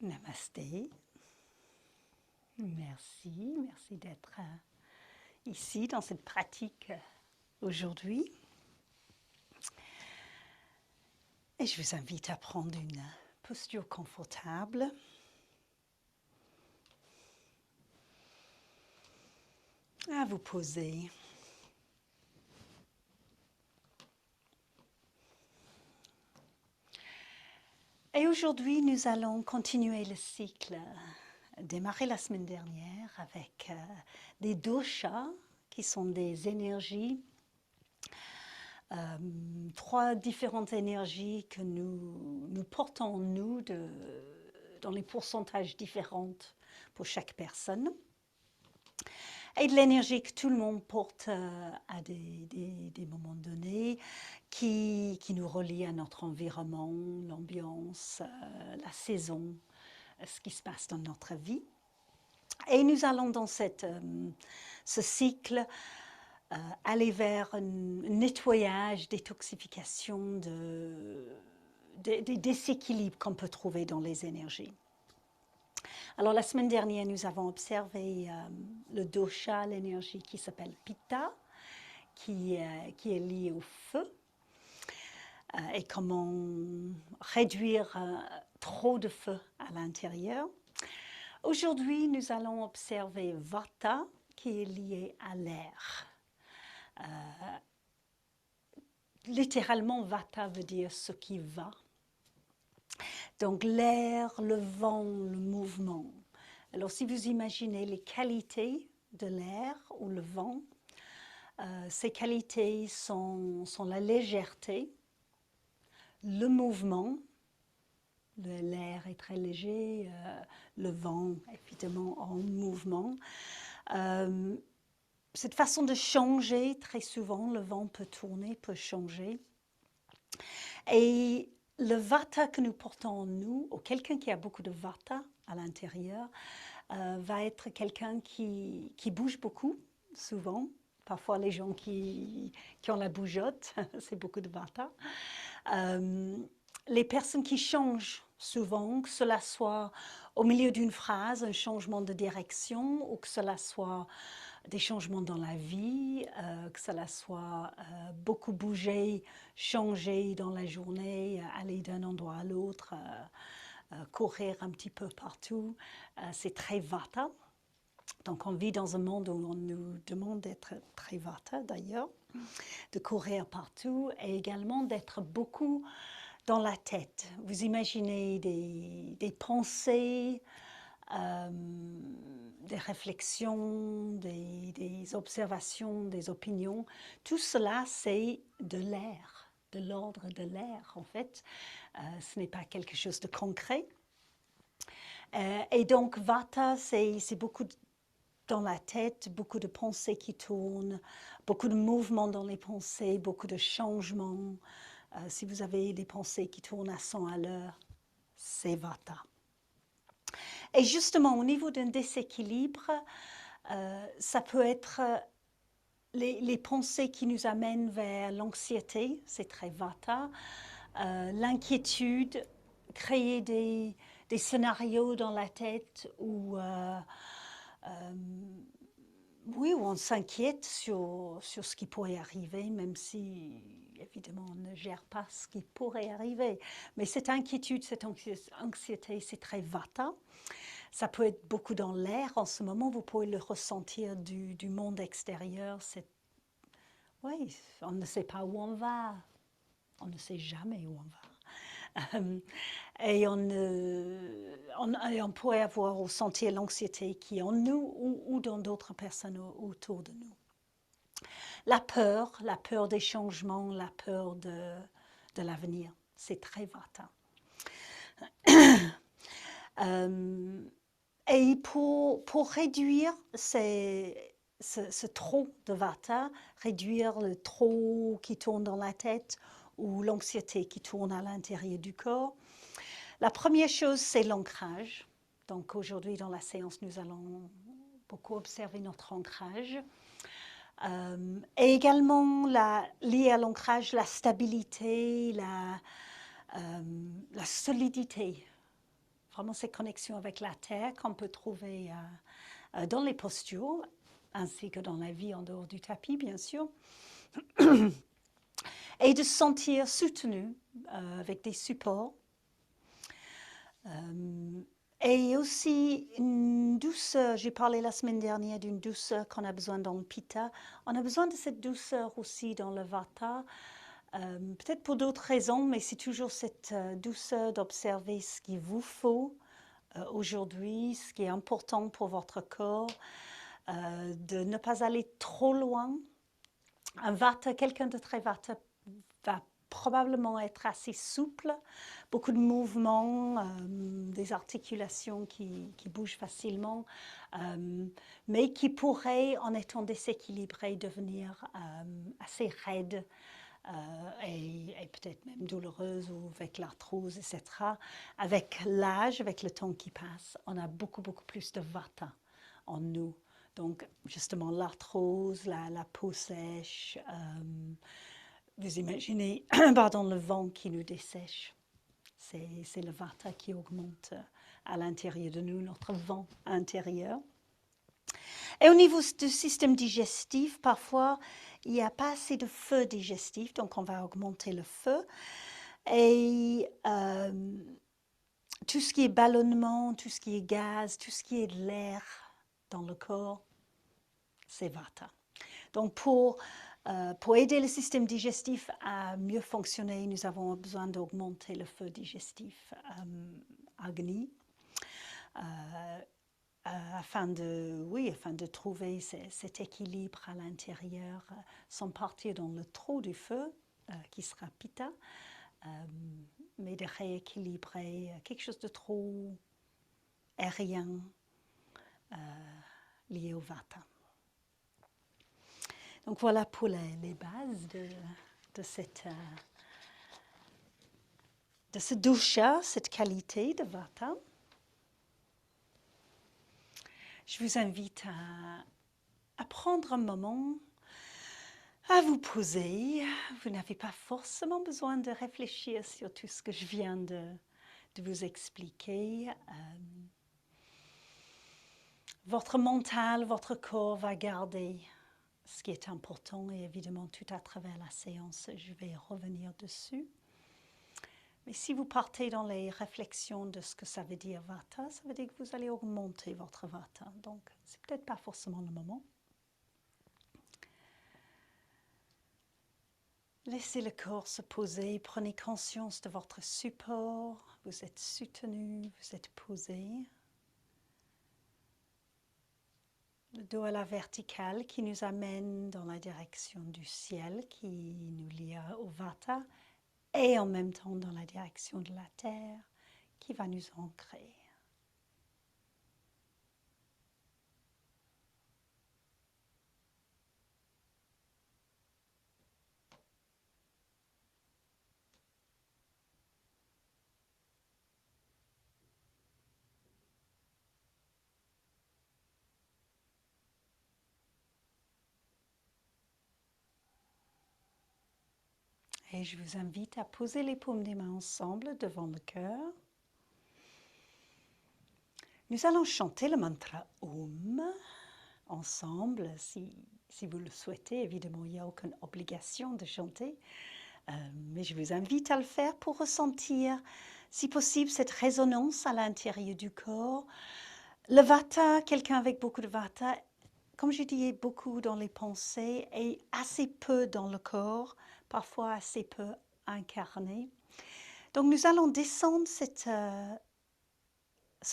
Namasté. Merci d'être ici dans cette pratique aujourd'hui. Et je vous invite à prendre une posture confortable. À vous poser. Et aujourd'hui, nous allons continuer le cycle démarré la semaine dernière avec des doshas qui sont des énergies, 3 différentes énergies que nous portons en nous dans les pourcentages différents pour chaque personne. Et de l'énergie que tout le monde porte à des moments donnés qui nous relie à notre environnement, l'ambiance, la saison, ce qui se passe dans notre vie. Et nous allons dans ce cycle aller vers un nettoyage, détoxification des déséquilibres qu'on peut trouver dans les énergies. Alors la semaine dernière, nous avons observé le dosha, l'énergie qui s'appelle Pitta, qui est liée au feu, et comment réduire trop de feu à l'intérieur. Aujourd'hui, nous allons observer Vata, qui est lié à l'air. Littéralement, Vata veut dire ce qui va. Donc l'air, le vent, le mouvement. Alors si vous imaginez les qualités de l'air ou le vent, ces qualités sont la légèreté, le mouvement. L'air est très léger, le vent évidemment en mouvement. Cette façon de changer, très souvent, le vent peut tourner, peut changer. Et le vata que nous portons en nous, ou quelqu'un qui a beaucoup de vata à l'intérieur, va être quelqu'un qui bouge beaucoup, souvent. Parfois, les gens qui ont la bougeotte, c'est beaucoup de vata. Les personnes qui changent souvent, que cela soit au milieu d'une phrase, un changement de direction, ou que cela soit des changements dans la vie, que cela soit beaucoup bouger, changer dans la journée, aller d'un endroit à l'autre, courir un petit peu partout. C'est très vata. Donc on vit dans un monde où on nous demande d'être très vata d'ailleurs, de courir partout et également d'être beaucoup dans la tête. Vous imaginez des pensées, des réflexions, des observations, des opinions. Tout cela, c'est de l'air, de l'ordre de l'air en fait. Ce n'est pas quelque chose de concret. Et donc Vata, c'est beaucoup dans la tête, beaucoup de pensées qui tournent, beaucoup de mouvements dans les pensées, beaucoup de changements. Si vous avez des pensées qui tournent à 100 à l'heure, c'est Vata. Et justement, au niveau d'un déséquilibre, ça peut être les pensées qui nous amènent vers l'anxiété, c'est très Vata, l'inquiétude, créer des scénarios dans la tête où on s'inquiète sur ce qui pourrait arriver, même si, évidemment, on ne gère pas ce qui pourrait arriver. Mais cette inquiétude, cette anxiété, c'est très Vata. Ça peut être beaucoup dans l'air. En ce moment, vous pouvez le ressentir du monde extérieur. Oui, on ne sait pas où on va. On ne sait jamais où on va. Et on pourrait avoir ou sentir l'anxiété qui est en nous ou dans d'autres personnes autour de nous. La peur des changements, la peur de l'avenir, c'est très Vata. Et pour réduire ce trop de Vata, réduire le trop qui tourne dans la tête ou l'anxiété qui tourne à l'intérieur du corps, la première chose, c'est l'ancrage. Donc aujourd'hui, dans la séance, nous allons beaucoup observer notre ancrage. Et également, lié à l'ancrage, la stabilité, la solidité vraiment cette connexion avec la terre qu'on peut trouver dans les postures, ainsi que dans la vie en dehors du tapis, bien sûr. Et de se sentir soutenu avec des supports. Et aussi une douceur, j'ai parlé la semaine dernière d'une douceur qu'on a besoin dans le Pitta. On a besoin de cette douceur aussi dans le Vata, peut-être pour d'autres raisons, mais c'est toujours cette douceur d'observer ce qu'il vous faut aujourd'hui, ce qui est important pour votre corps, de ne pas aller trop loin. Un Vata, quelqu'un de très Vata va probablement être assez souple, beaucoup de mouvements, des articulations qui bougent facilement, mais qui pourraient, en étant déséquilibrées, devenir assez raides et peut-être même douloureuses ou avec l'arthrose, etc. Avec l'âge, avec le temps qui passe, on a beaucoup plus de Vata en nous. Donc, justement, l'arthrose, la peau sèche, vous imaginez, pardon, le vent qui nous dessèche. C'est le Vata qui augmente à l'intérieur de nous, notre vent intérieur. Et au niveau du système digestif, parfois, il n'y a pas assez de feu digestif, donc on va augmenter le feu. Et tout ce qui est ballonnement, tout ce qui est gaz, tout ce qui est de l'air dans le corps, c'est Vata. Donc pour aider le système digestif à mieux fonctionner, nous avons besoin d'augmenter le feu digestif, Agni, afin de trouver cet équilibre à l'intérieur, sans partir dans le trop du feu, qui sera Pitta, mais de rééquilibrer quelque chose de trop aérien lié au Vata. Donc voilà pour les bases de ce dosha, cette qualité de Vata. Je vous invite à prendre un moment, à vous poser. Vous n'avez pas forcément besoin de réfléchir sur tout ce que je viens de vous expliquer. Votre mental, votre corps va garder ce qui est important et évidemment tout à travers la séance, je vais revenir dessus. Mais si vous partez dans les réflexions de ce que ça veut dire Vata, ça veut dire que vous allez augmenter votre Vata. Donc, c'est peut-être pas forcément le moment. Laissez le corps se poser, prenez conscience de votre support. Vous êtes soutenu, vous êtes posé. Le dos à la verticale qui nous amène dans la direction du ciel, qui nous lie au Vata, et en même temps dans la direction de la terre, qui va nous ancrer. Et je vous invite à poser les paumes des mains ensemble devant le cœur. Nous allons chanter le mantra Om ensemble, si vous le souhaitez. Évidemment, il n'y a aucune obligation de chanter, mais je vous invite à le faire pour ressentir, si possible, cette résonance à l'intérieur du corps. Le Vata, quelqu'un avec beaucoup de Vata, comme je dis, beaucoup dans les pensées et assez peu dans le corps, parfois assez peu incarné. Donc nous allons descendre ce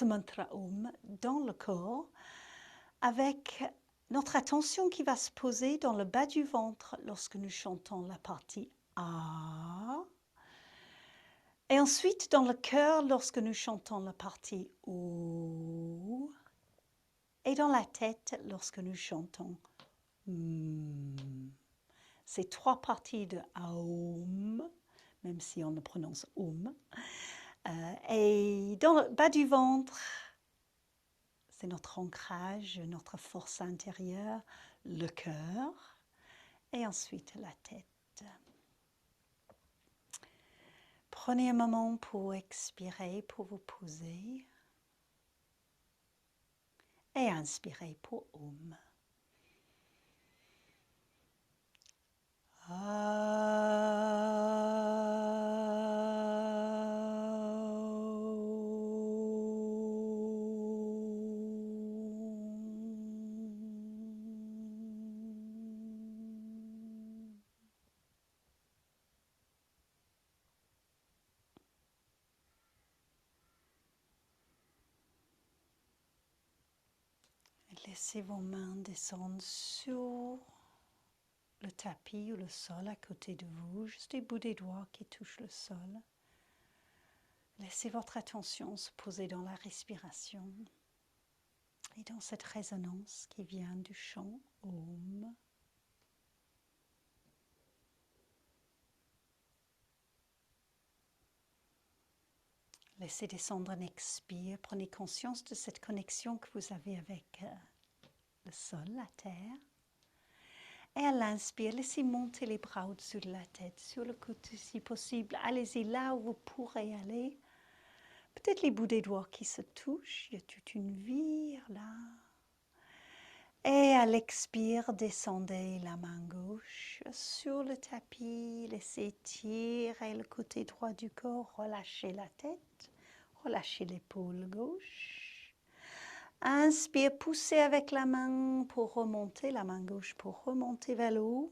mantra Om dans le corps avec notre attention qui va se poser dans le bas du ventre lorsque nous chantons la partie A. Et ensuite dans le cœur lorsque nous chantons la partie O. Et dans la tête lorsque nous chantons Ces trois parties de Aum, même si on le prononce Om. Et dans le bas du ventre, c'est notre ancrage, notre force intérieure, le cœur, et ensuite la tête. Prenez un moment pour expirer, pour vous poser. Et inspirez pour Om. Laissez vos mains descendre sur le tapis ou le sol à côté de vous, juste les bouts des doigts qui touchent le sol. Laissez votre attention se poser dans la respiration et dans cette résonance qui vient du chant Om. Laissez descendre un expire, prenez conscience de cette connexion que vous avez avec le sol, la terre. Et à l'inspire, laissez monter les bras au-dessus de la tête, sur le côté si possible. Allez-y là où vous pourrez aller. Peut-être les bouts des doigts qui se touchent, il y a toute une vire là. Et à l'expire, descendez la main gauche sur le tapis, laissez tirer le côté droit du corps, relâchez la tête, relâchez l'épaule gauche. Inspire, poussez avec la main pour remonter, la main gauche pour remonter vers le haut.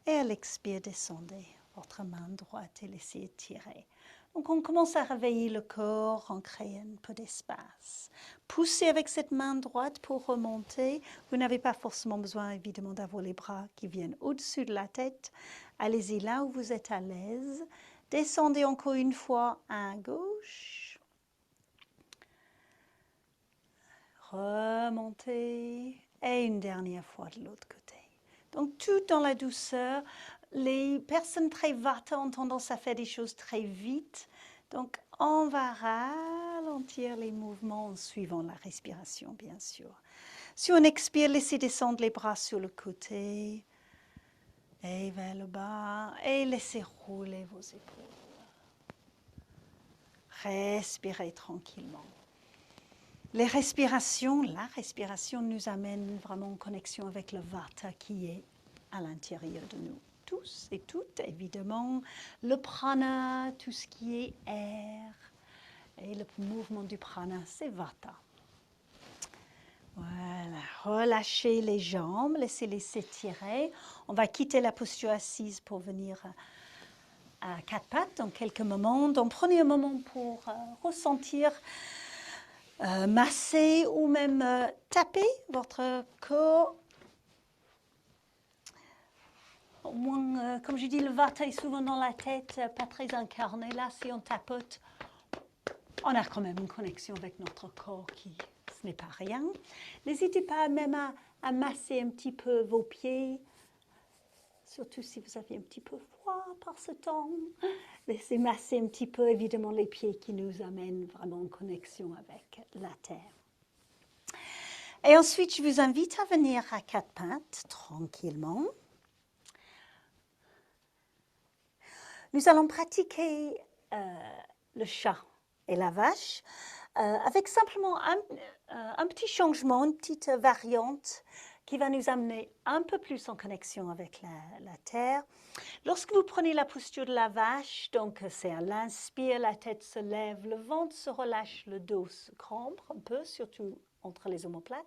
Et à l'expire, descendez votre main droite et laissez tirer. Donc on commence à réveiller le corps, en créant un peu d'espace. Poussez avec cette main droite pour remonter. Vous n'avez pas forcément besoin évidemment d'avoir les bras qui viennent au-dessus de la tête. Allez-y là où vous êtes à l'aise. Descendez encore une fois à gauche. Remontez. Et une dernière fois de l'autre côté. Donc tout dans la douceur. Les personnes très vata ont tendance à faire des choses très vite. Donc, on va ralentir les mouvements en suivant la respiration, bien sûr. Si on expire, laissez descendre les bras sur le côté et vers le bas et laissez rouler vos épaules. Respirez tranquillement. La respiration nous amène vraiment en connexion avec le vata qui est à l'intérieur de nous. Tous et toutes, évidemment, le prana, tout ce qui est air, et le mouvement du prana, c'est vata. Voilà, relâchez les jambes, laissez-les s'étirer. On va quitter la posture assise pour venir à quatre pattes dans quelques moments. Donc, prenez un moment pour ressentir, masser ou même taper votre corps. Au moins, comme je dis, le vata est souvent dans la tête, pas très incarné. Là, si on tapote, on a quand même une connexion avec notre corps ce n'est pas rien. N'hésitez pas même à masser un petit peu vos pieds, surtout si vous avez un petit peu froid par ce temps. Laissez masser un petit peu, évidemment, les pieds qui nous amènent vraiment en connexion avec la terre. Et ensuite, je vous invite à venir à quatre pattes, tranquillement. Nous allons pratiquer le chat et la vache avec simplement un petit changement, une petite variante qui va nous amener un peu plus en connexion avec la terre. Lorsque vous prenez la posture de la vache, donc c'est à l'inspire, la tête se lève, le ventre se relâche, le dos se cambre un peu, surtout entre les omoplates.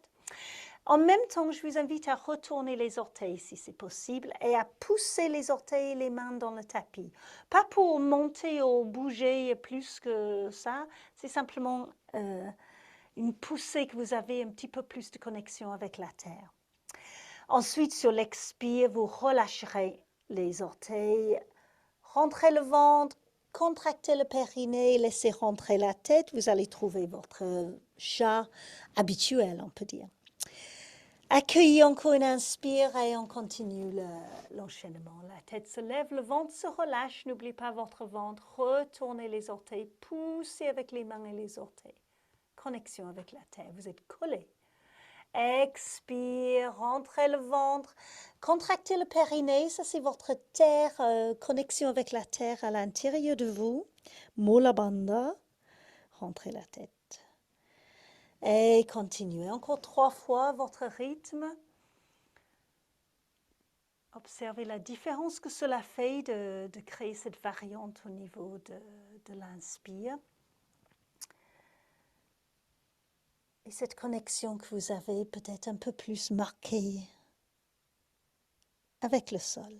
En même temps, je vous invite à retourner les orteils si c'est possible et à pousser les orteils et les mains dans le tapis. Pas pour monter ou bouger plus que ça, c'est simplement une poussée que vous avez un petit peu plus de connexion avec la terre. Ensuite, sur l'expire, vous relâcherez les orteils, rentrez le ventre, contractez le périnée, laissez rentrer la tête. Vous allez trouver votre chat habituel, on peut dire. Accueillez encore une inspire et on continue l'enchaînement. La tête se lève, le ventre se relâche. N'oubliez pas votre ventre. Retournez les orteils, poussez avec les mains et les orteils. Connexion avec la terre, vous êtes collés. Expire, rentrez le ventre, contractez le périnée, ça c'est votre terre, connexion avec la terre à l'intérieur de vous. Mula Bandha, rentrez la tête. Et continuez encore 3 fois votre rythme. Observez la différence que cela fait de créer cette variante au niveau de l'inspire. Et cette connexion que vous avez peut-être un peu plus marquée avec le sol.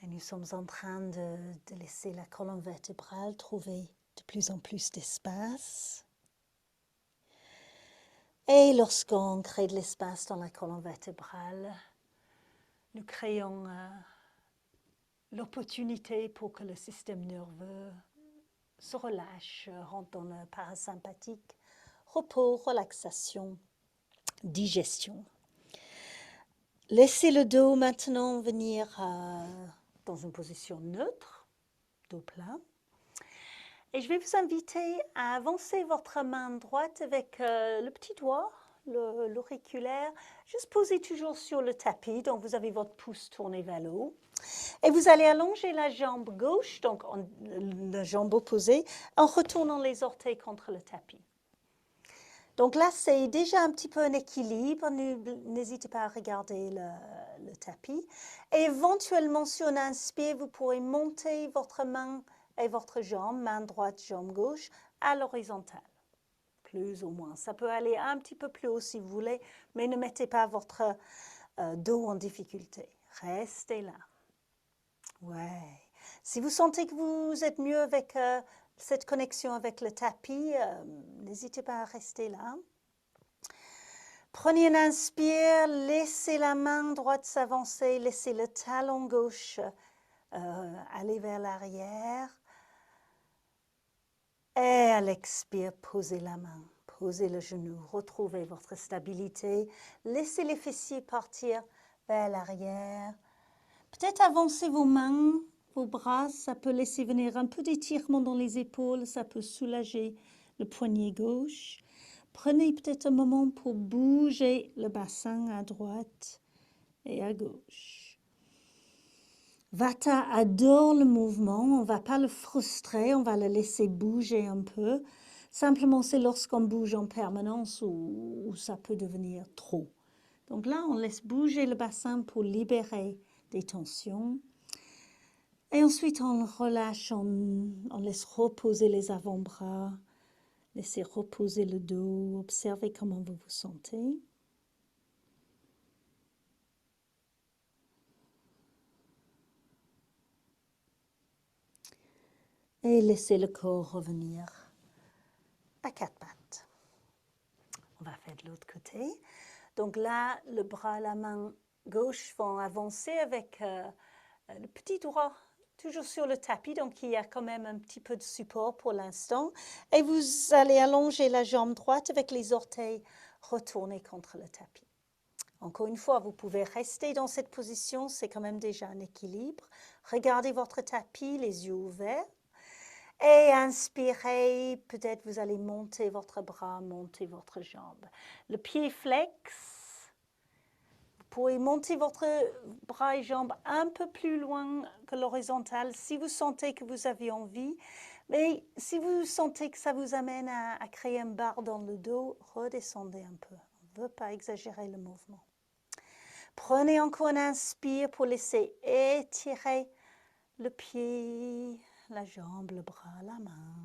Et nous sommes en train de laisser la colonne vertébrale trouver de plus en plus d'espace. Et lorsqu'on crée de l'espace dans la colonne vertébrale, nous créons l'opportunité pour que le système nerveux se relâche, rentre dans le parasympathique, repos, relaxation, digestion. Laissez le dos maintenant venir dans une position neutre, dos plat. Et je vais vous inviter à avancer votre main droite avec le petit doigt, l'auriculaire, juste posé toujours sur le tapis, donc vous avez votre pouce tourné vers le haut. Et vous allez allonger la jambe gauche, donc la jambe opposée, en retournant les orteils contre le tapis. Donc là, c'est déjà un petit peu un équilibre. N'hésitez pas à regarder le tapis. Et éventuellement, sur un inspire, vous pourrez monter votre main et votre jambe, main droite, jambe gauche, à l'horizontale. Plus ou moins. Ça peut aller un petit peu plus haut si vous voulez, mais ne mettez pas votre dos en difficulté. Restez là. Ouais. Si vous sentez que vous êtes mieux avec cette connexion avec le tapis, n'hésitez pas à rester là. Prenez un inspire, laissez la main droite s'avancer, laissez le talon gauche aller vers l'arrière. Et à l'expire, posez la main, posez le genou, retrouvez votre stabilité. Laissez les fessiers partir vers l'arrière. Peut-être avancez vos mains, vos bras, ça peut laisser venir un peu d'étirement dans les épaules, ça peut soulager le poignet gauche. Prenez peut-être un moment pour bouger le bassin à droite et à gauche. Vata adore le mouvement, on ne va pas le frustrer, on va le laisser bouger un peu. Simplement, c'est lorsqu'on bouge en permanence où ça peut devenir trop. Donc là, on laisse bouger le bassin pour libérer des tensions. Et ensuite, on relâche, on laisse reposer les avant-bras. Laissez reposer le dos, observez comment vous vous sentez. Et laissez le corps revenir à 4 pattes. On va faire de l'autre côté. Donc là, le bras, la main gauche vont avancer avec le petit doigt toujours sur le tapis. Donc il y a quand même un petit peu de support pour l'instant. Et vous allez allonger la jambe droite avec les orteils retournés contre le tapis. Encore une fois, vous pouvez rester dans cette position, c'est quand même déjà un équilibre. Regardez votre tapis, les yeux ouverts. Et inspirez, peut-être vous allez monter votre bras, monter votre jambe. Le pied flex. Vous pouvez monter votre bras et jambes un peu plus loin que l'horizontale si vous sentez que vous avez envie. Mais si vous sentez que ça vous amène à créer un barre dans le dos, redescendez un peu. On ne veut pas exagérer le mouvement. Prenez encore un inspire pour laisser étirer le pied, la jambe, le bras, la main.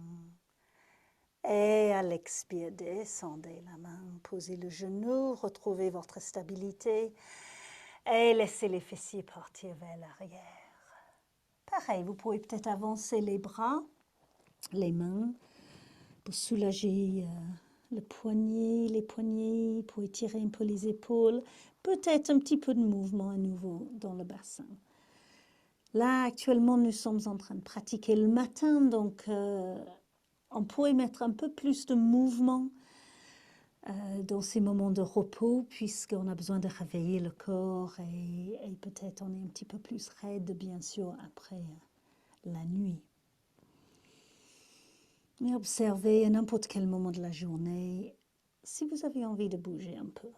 Et à l'expire, descendez la main, posez le genou, retrouvez votre stabilité et laissez les fessiers partir vers l'arrière. Pareil, vous pouvez peut-être avancer les bras, les mains pour soulager le poignet, les poignets, pour étirer un peu les épaules. Peut-être un petit peu de mouvement à nouveau dans le bassin. Là, actuellement, nous sommes en train de pratiquer le matin, donc on pourrait mettre un peu plus de mouvement dans ces moments de repos, puisqu'on a besoin de réveiller le corps et peut-être on est un petit peu plus raide, bien sûr, après la nuit. Mais observez à n'importe quel moment de la journée si vous avez envie de bouger un peu.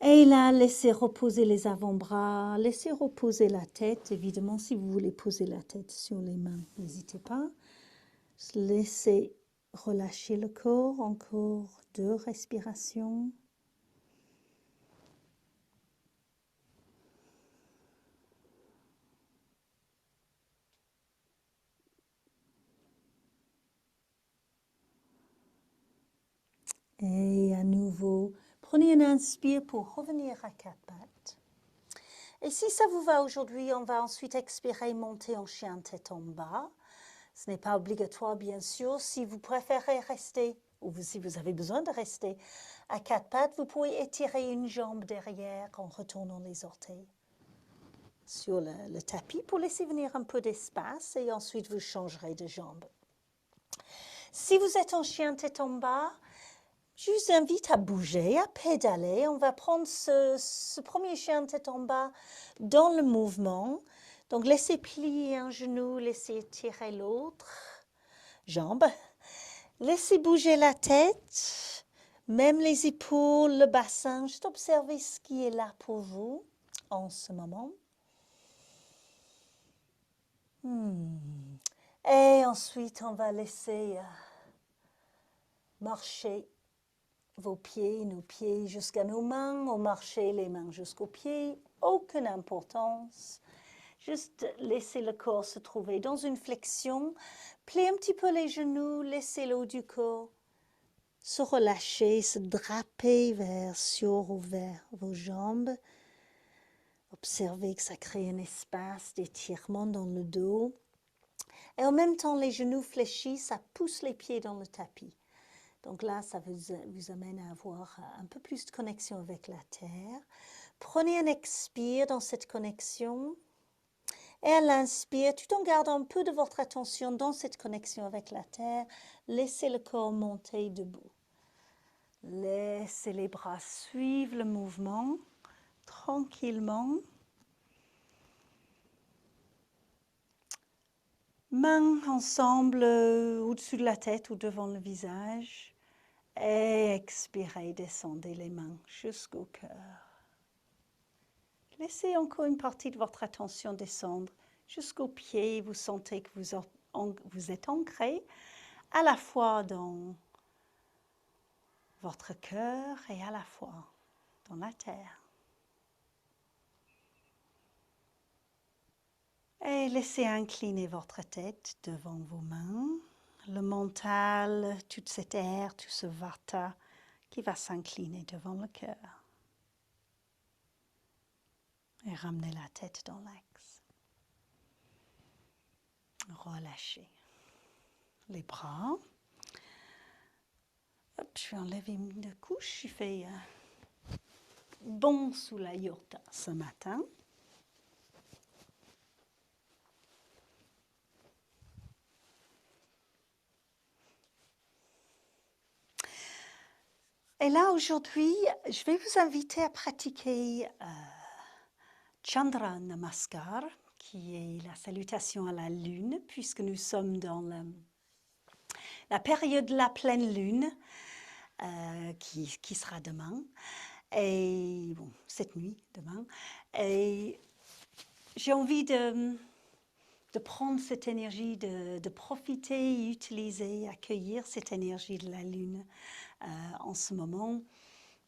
Et là, laissez reposer les avant-bras, laissez reposer la tête. Évidemment, si vous voulez poser la tête sur les mains, n'hésitez pas. Laissez relâcher le corps, encore 2 respirations. Et à nouveau, prenez un inspire pour revenir à 4 pattes. Et si ça vous va aujourd'hui, on va ensuite expirer, monter en chien tête en bas. Ce n'est pas obligatoire, bien sûr. Si vous préférez rester, ou si vous avez besoin de rester à 4 pattes, vous pouvez étirer une jambe derrière en retournant les orteils sur le tapis pour laisser venir un peu d'espace et ensuite vous changerez de jambe. Si vous êtes en chien tête en bas, je vous invite à bouger, à pédaler. On va prendre ce premier chien tête en bas dans le mouvement. Donc, laissez plier un genou, laissez étirer l'autre jambe. Laissez bouger la tête, même les épaules, le bassin. Juste observez ce qui est là pour vous en ce moment. Et ensuite, on va laisser marcher vos pieds, nos pieds jusqu'à nos mains, ou marcher les mains jusqu'aux pieds. Aucune importance. Juste laissez le corps se trouver dans une flexion. Pliez un petit peu les genoux, laissez le haut du corps se relâcher, se draper sur ou vers vos jambes. Observez que ça crée un espace d'étirement dans le dos. Et en même temps, les genoux fléchis, ça pousse les pieds dans le tapis. Donc là, ça vous amène à avoir un peu plus de connexion avec la terre. Prenez un expire dans cette connexion. Et à l'inspire, tout en gardant un peu de votre attention dans cette connexion avec la terre, laissez le corps monter debout. Laissez les bras suivre le mouvement tranquillement. Mains ensemble au-dessus de la tête ou devant le visage. Et expirez, descendez les mains jusqu'au cœur. Laissez encore une partie de votre attention descendre jusqu'aux pieds. Vous sentez que vous êtes ancré à la fois dans votre cœur et à la fois dans la terre. Et laissez incliner votre tête devant vos mains. Le mental, toute cette air, tout ce vata qui va s'incliner devant le cœur. Et ramenez la tête dans l'axe. Relâchez les bras. Hop, je vais enlever une couche. Il fait bon sous la yoga ce matin. Et là, aujourd'hui, je vais vous inviter à pratiquer Chandra Namaskar, qui est la salutation à la lune, puisque nous sommes dans la période de la pleine lune, qui sera demain, et bon, cette nuit, demain. Et j'ai envie de prendre cette énergie, de profiter, utiliser, accueillir cette énergie de la lune en ce moment,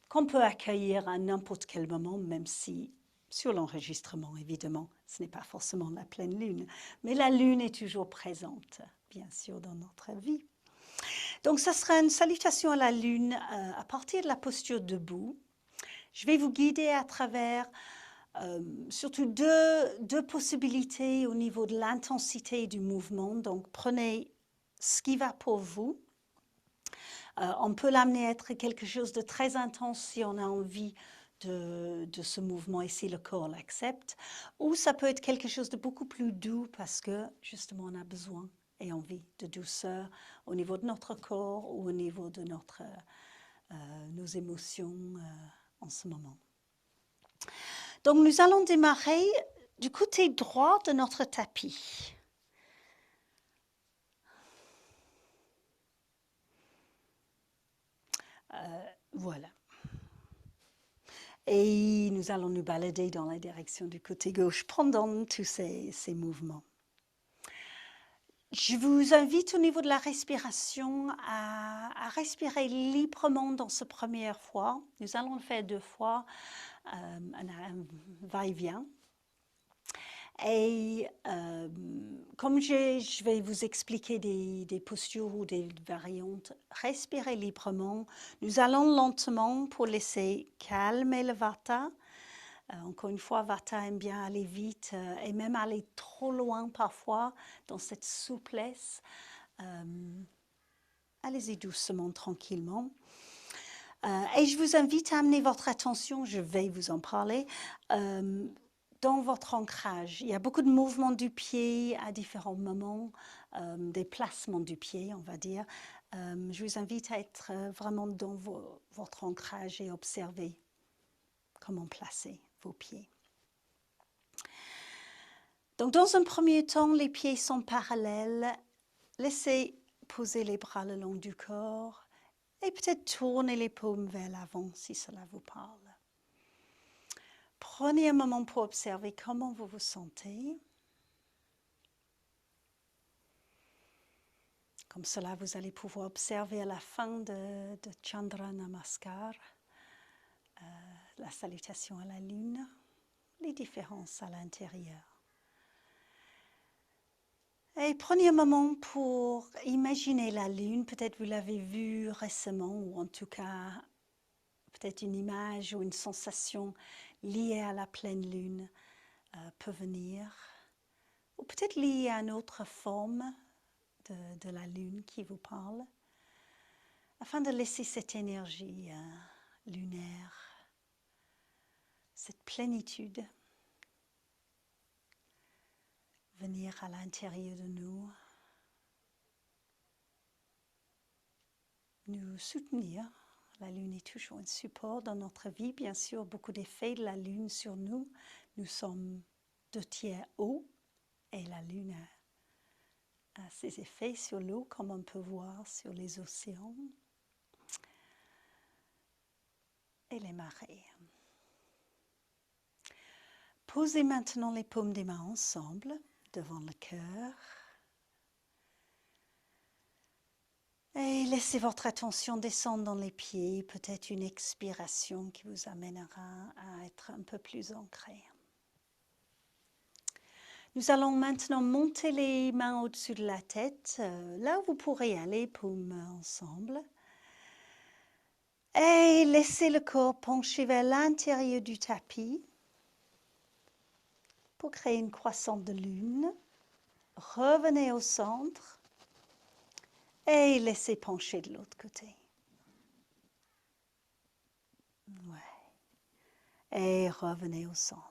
qu'on peut accueillir à n'importe quel moment, même si sur l'enregistrement, évidemment, ce n'est pas forcément la pleine lune, mais la lune est toujours présente, bien sûr, dans notre vie. Donc, ça sera une salutation à la lune à partir de la posture debout. Je vais vous guider à travers surtout deux possibilités au niveau de l'intensité du mouvement. Donc, prenez ce qui va pour vous. On peut l'amener à être quelque chose de très intense si on a envie de ce mouvement et si le corps l'accepte. Ou ça peut être quelque chose de beaucoup plus doux parce que justement on a besoin et envie de douceur au niveau de notre corps ou au niveau de nos émotions en ce moment. Donc nous allons démarrer du côté droit de notre tapis. Voilà. Et nous allons nous balader dans la direction du côté gauche pendant tous ces mouvements. Je vous invite au niveau de la respiration à respirer librement dans cette première fois. Nous allons le faire 2 fois, un va-et-vient. Et comme je vais vous expliquer des postures ou des variantes, respirez librement. Nous allons lentement pour laisser calmer le Vata. Encore une fois, Vata aime bien aller vite et même aller trop loin parfois dans cette souplesse. Allez-y doucement, tranquillement. Et je vous invite à amener votre attention, je vais vous en parler, dans votre ancrage. Il y a beaucoup de mouvements du pied à différents moments, des placements du pied, on va dire. Je vous invite à être vraiment dans votre ancrage et observer comment placer vos pieds. Donc, dans un premier temps, les pieds sont parallèles. Laissez poser les bras le long du corps et peut-être tourner les paumes vers l'avant si cela vous parle. Prenez un moment pour observer comment vous vous sentez. Comme cela, vous allez pouvoir observer à la fin de Chandra Namaskar, la salutation à la lune, les différences à l'intérieur. Et prenez un moment pour imaginer la lune. Peut-être vous l'avez vue récemment, ou en tout cas, peut-être une image ou une sensation liée à la pleine lune peut venir. Ou peut-être liée à une autre forme de la lune qui vous parle, afin de laisser cette énergie lunaire, cette plénitude venir à l'intérieur de nous, nous soutenir. La lune est toujours un support dans notre vie, bien sûr, beaucoup d'effets de la lune sur nous. Nous sommes 2/3 eau et la lune a ses effets sur l'eau, comme on peut voir sur les océans et les marées. Posez maintenant les paumes des mains ensemble devant le cœur. Et laissez votre attention descendre dans les pieds, peut-être une expiration qui vous amènera à être un peu plus ancré. Nous allons maintenant monter les mains au-dessus de la tête, là où vous pourrez aller, paumes ensemble. Et laissez le corps pencher vers l'intérieur du tapis pour créer une croissante de lune. Revenez au centre et laissez pencher de l'autre côté. Ouais. Et revenez au centre.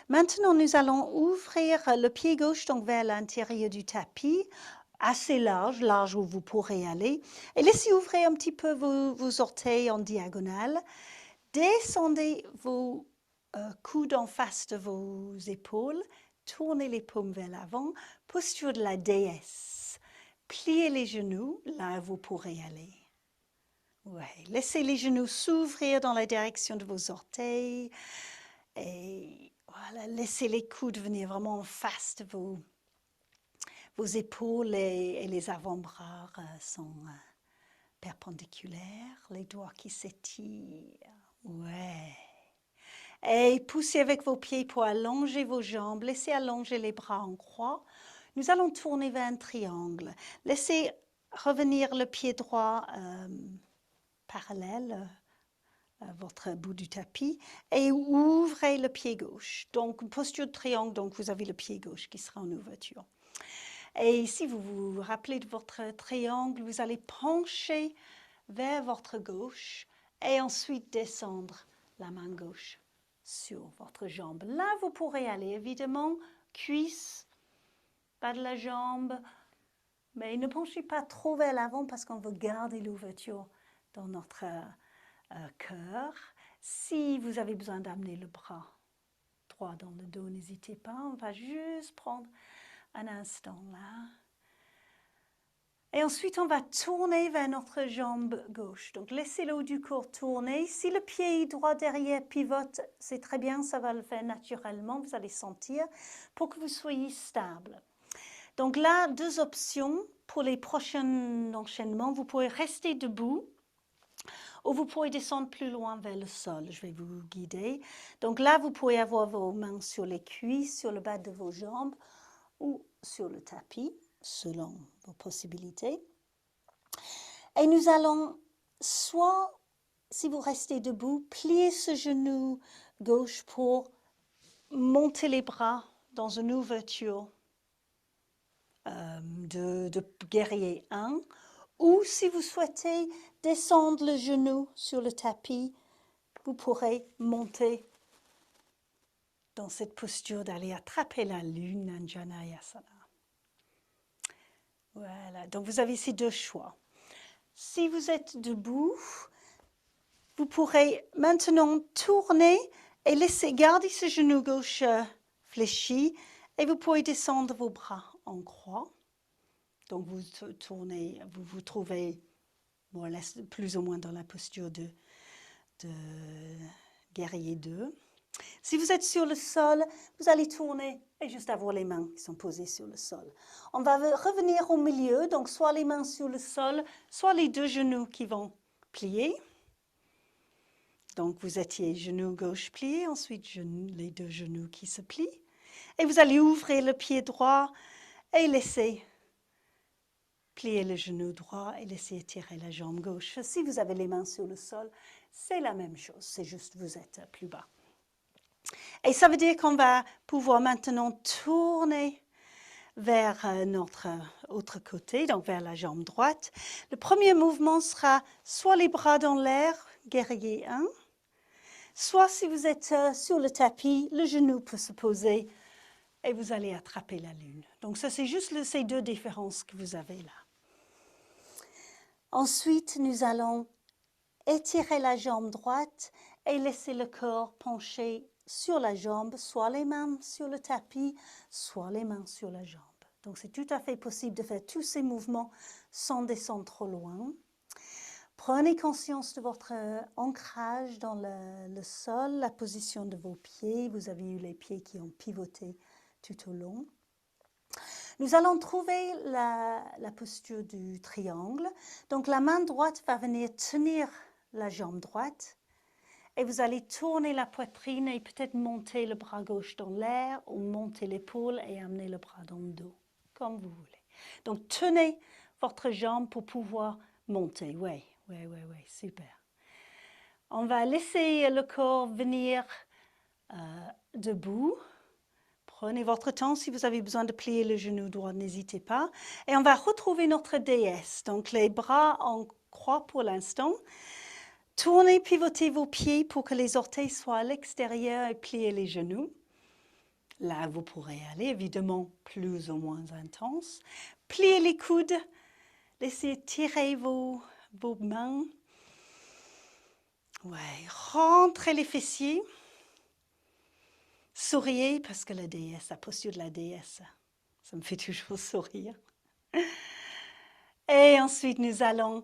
Maintenant, nous allons ouvrir le pied gauche donc vers l'intérieur du tapis, assez large, large où vous pourrez aller. Et laissez ouvrir un petit peu vos orteils en diagonale. Descendez vos coudes en face de vos épaules. Tournez les paumes vers l'avant. Posture de la déesse. Pliez les genoux, là vous pourrez aller. Ouais. Laissez les genoux s'ouvrir dans la direction de vos orteils. Et voilà, laissez les coudes venir vraiment en face de vos épaules et les avant-bras sont perpendiculaires, les doigts qui s'étirent. Ouais. Et poussez avec vos pieds pour allonger vos jambes. Laissez allonger les bras en croix. Nous allons tourner vers un triangle. Laissez revenir le pied droit parallèle à votre bout du tapis et ouvrez le pied gauche. Donc, posture de triangle, donc vous avez le pied gauche qui sera en ouverture. Et si vous vous rappelez de votre triangle, vous allez pencher vers votre gauche et ensuite descendre la main gauche sur votre jambe. Là, vous pourrez aller, évidemment, cuisse, bas de la jambe, mais ne penchez pas trop vers l'avant parce qu'on veut garder l'ouverture dans notre cœur. Si vous avez besoin d'amener le bras droit dans le dos, n'hésitez pas. On va juste prendre un instant là. Et ensuite, on va tourner vers notre jambe gauche. Donc, laissez le haut du corps tourner. Si le pied droit derrière pivote, c'est très bien, ça va le faire naturellement, vous allez sentir, pour que vous soyez stable. Donc là, deux options pour les prochains enchaînements. Vous pouvez rester debout ou vous pouvez descendre plus loin vers le sol. Je vais vous guider. Donc là, vous pouvez avoir vos mains sur les cuisses, sur le bas de vos jambes ou sur le tapis, selon vos possibilités. Et nous allons soit, si vous restez debout, plier ce genou gauche pour monter les bras dans une ouverture de guerrier 1. Ou si vous souhaitez descendre le genou sur le tapis, vous pourrez monter dans cette posture d'aller attraper la lune, Anjaneyasana. Voilà, donc vous avez ces deux choix. Si vous êtes debout, vous pourrez maintenant tourner et laisser garder ce genou gauche fléchi et vous pouvez descendre vos bras en croix. Donc vous tournez, vous vous trouvez plus ou moins dans la posture de guerrier 2. Si vous êtes sur le sol, vous allez tourner et juste avoir les mains qui sont posées sur le sol. On va revenir au milieu, donc soit les mains sur le sol, soit les deux genoux qui vont plier. Donc vous étiez genou gauche plié, ensuite les deux genoux qui se plient. Et vous allez ouvrir le pied droit et laisser plier le genou droit et laisser étirer la jambe gauche. Si vous avez les mains sur le sol, c'est la même chose, c'est juste vous êtes plus bas. Et ça veut dire qu'on va pouvoir maintenant tourner vers notre autre côté, donc vers la jambe droite. Le premier mouvement sera soit les bras dans l'air, guerrier 1, soit si vous êtes sur le tapis, le genou peut se poser et vous allez attraper la lune. Donc ça, c'est juste ces deux différences que vous avez là. Ensuite, nous allons étirer la jambe droite et laisser le corps pencher sur la jambe, soit les mains sur le tapis, soit les mains sur la jambe. Donc c'est tout à fait possible de faire tous ces mouvements sans descendre trop loin. Prenez conscience de votre ancrage dans le sol, la position de vos pieds. Vous avez eu les pieds qui ont pivoté tout au long. Nous allons trouver la posture du triangle. Donc la main droite va venir tenir la jambe droite et vous allez tourner la poitrine et peut-être monter le bras gauche dans l'air ou monter l'épaule et amener le bras dans le dos, comme vous voulez. Donc tenez votre jambe pour pouvoir monter. Oui, super. On va laisser le corps venir debout. Prenez votre temps, si vous avez besoin de plier le genou droit, n'hésitez pas. Et on va retrouver notre déesse. Donc les bras en croix pour l'instant. Tournez, pivotez vos pieds pour que les orteils soient à l'extérieur et pliez les genoux. Là, vous pourrez aller, évidemment, plus ou moins intense. Pliez les coudes. Laissez tirer vos mains. Ouais, rentrez les fessiers. Souriez parce que la déesse, la posture de la déesse, ça me fait toujours sourire. Et ensuite, nous allons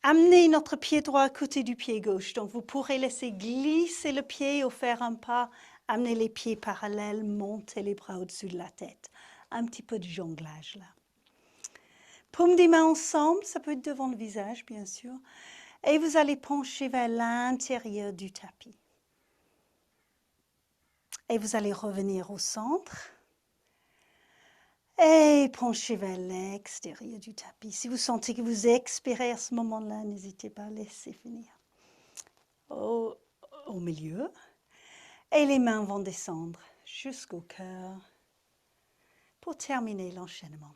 amener notre pied droit à côté du pied gauche. Donc, vous pourrez laisser glisser le pied ou faire un pas, amener les pieds parallèles, monter les bras au-dessus de la tête. Un petit peu de jonglage là. Paumes des mains ensemble, ça peut être devant le visage, bien sûr. Et vous allez pencher vers l'intérieur du tapis. Et vous allez revenir au centre. Et penchez vers l'extérieur du tapis. Si vous sentez que vous expirez à ce moment-là, n'hésitez pas à laisser finir. Au milieu. Et les mains vont descendre jusqu'au cœur pour terminer l'enchaînement.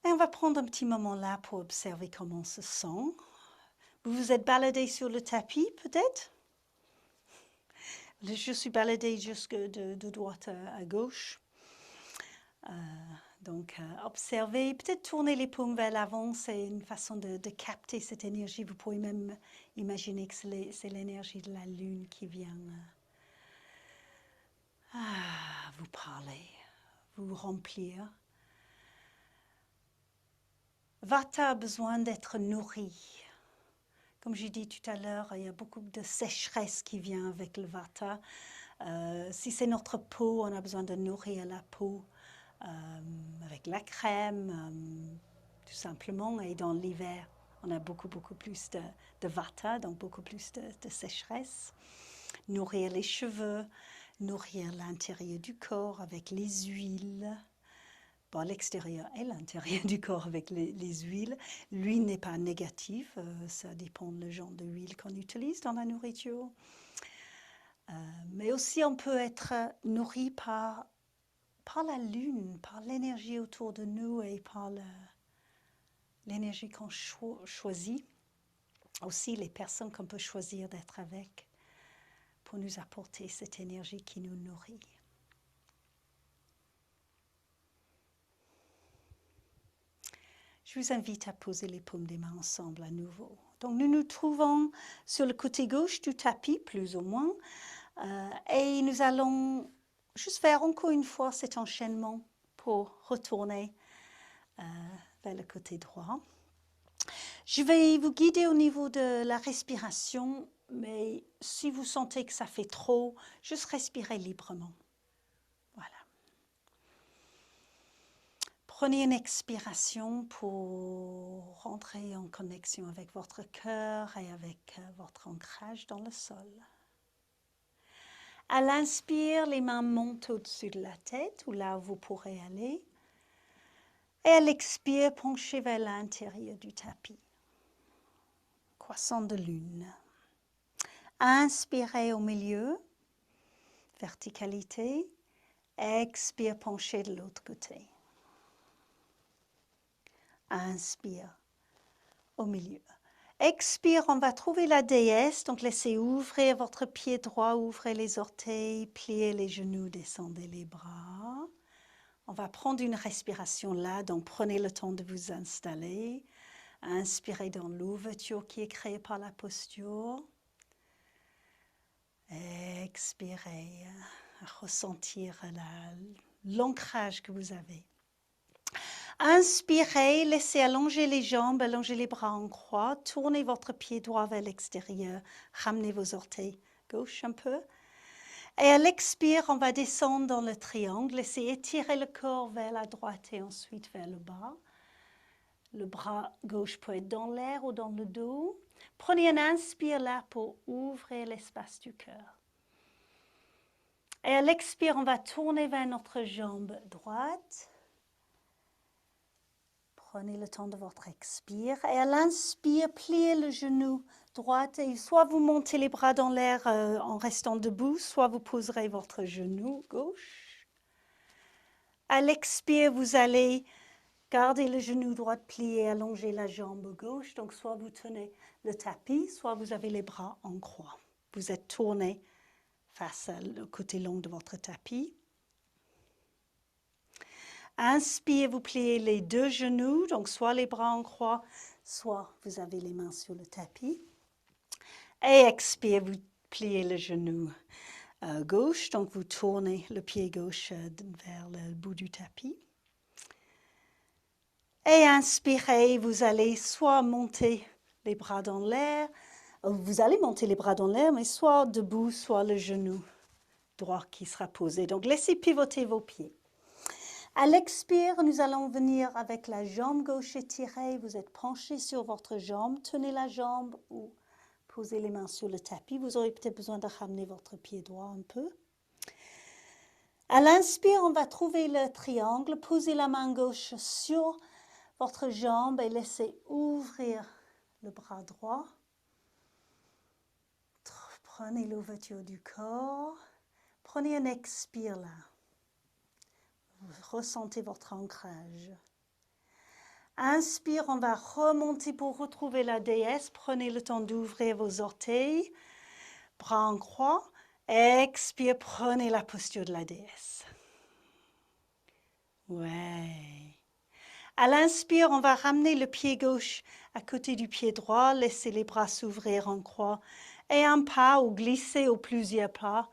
Et on va prendre un petit moment là pour observer comment on se sent. Vous vous êtes baladé sur le tapis peut-être? Je suis baladée jusque de droite à gauche. Donc, observez, peut-être tourner les paumes vers l'avant, c'est une façon de capter cette énergie. Vous pouvez même imaginer que c'est l'énergie de la lune qui vient vous parler, vous remplir. Vata a besoin d'être nourri. Comme j'ai dit tout à l'heure, il y a beaucoup de sécheresse qui vient avec le Vata. Si c'est notre peau, on a besoin de nourrir la peau avec la crème, tout simplement. Et dans l'hiver, on a beaucoup plus de Vata, donc beaucoup plus de sécheresse. Nourrir les cheveux, nourrir l'intérieur du corps avec les huiles. Bon, l'extérieur et l'intérieur du corps avec les huiles. L'huile n'est pas négative, ça dépend du genre de huile qu'on utilise dans la nourriture. Mais aussi on peut être nourri par la lune, par l'énergie autour de nous et par l'énergie qu'on choisit. Aussi les personnes qu'on peut choisir d'être avec pour nous apporter cette énergie qui nous nourrit. Je vous invite à poser les paumes des mains ensemble à nouveau. Donc nous nous trouvons sur le côté gauche du tapis, plus ou moins, et nous allons juste faire encore une fois cet enchaînement pour retourner vers le côté droit. Je vais vous guider au niveau de la respiration, mais si vous sentez que ça fait trop, juste respirez librement. Voilà. Prenez une expiration pour rentrer en connexion avec votre cœur et avec votre ancrage dans le sol. À l'inspire, les mains montent au-dessus de la tête ou là où vous pourrez aller. Et à l'expire, penchez vers l'intérieur du tapis. Croissant de lune. Inspirez au milieu, verticalité. Expire, penchez de l'autre côté. Inspire au milieu. Expire, on va trouver la déesse, donc laissez ouvrir votre pied droit, ouvrez les orteils, pliez les genoux, descendez les bras. On va prendre une respiration là, donc prenez le temps de vous installer. Inspirez dans l'ouverture qui est créée par la posture. Expirez, ressentir l'ancrage que vous avez. Inspirez, laissez allonger les jambes, allonger les bras en croix, tournez votre pied droit vers l'extérieur, ramenez vos orteils gauche un peu. Et à l'expire, on va descendre dans le triangle, laissez étirer le corps vers la droite et ensuite vers le bas. Le bras gauche peut être dans l'air ou dans le dos. Prenez un inspire là pour ouvrir l'espace du cœur. Et à l'expire, on va tourner vers notre jambe droite. Prenez le temps de votre expire. Et à l'inspire, pliez le genou droit. Et soit vous montez les bras dans l'air en restant debout, soit vous poserez votre genou gauche. À l'expire, vous allez garder le genou droit plié, allonger la jambe gauche. Donc, soit vous tenez le tapis, soit vous avez les bras en croix. Vous êtes tourné face au côté long de votre tapis. Inspire, vous pliez les deux genoux, donc soit les bras en croix, soit vous avez les mains sur le tapis. Et expire, vous pliez le genou gauche, donc vous tournez le pied gauche vers le bout du tapis. Et inspirez, vous allez soit monter les bras dans l'air, vous allez monter les bras dans l'air, mais soit debout, soit le genou droit qui sera posé. Donc laissez pivoter vos pieds. À l'expire, nous allons venir avec la jambe gauche étirée. Vous êtes penché sur votre jambe. Tenez la jambe ou posez les mains sur le tapis. Vous aurez peut-être besoin de ramener votre pied droit un peu. À l'inspire, on va trouver le triangle. Posez la main gauche sur votre jambe et laissez ouvrir le bras droit. Prenez l'ouverture du corps. Prenez un expire là. Ressentez votre ancrage. Inspire, on va remonter pour retrouver la déesse. Prenez le temps d'ouvrir vos orteils, bras en croix. Expire, prenez la posture de la déesse. Ouais. À l'inspire, on va ramener le pied gauche à côté du pied droit. Laissez les bras s'ouvrir en croix. Et un pas ou glisser ou plusieurs pas.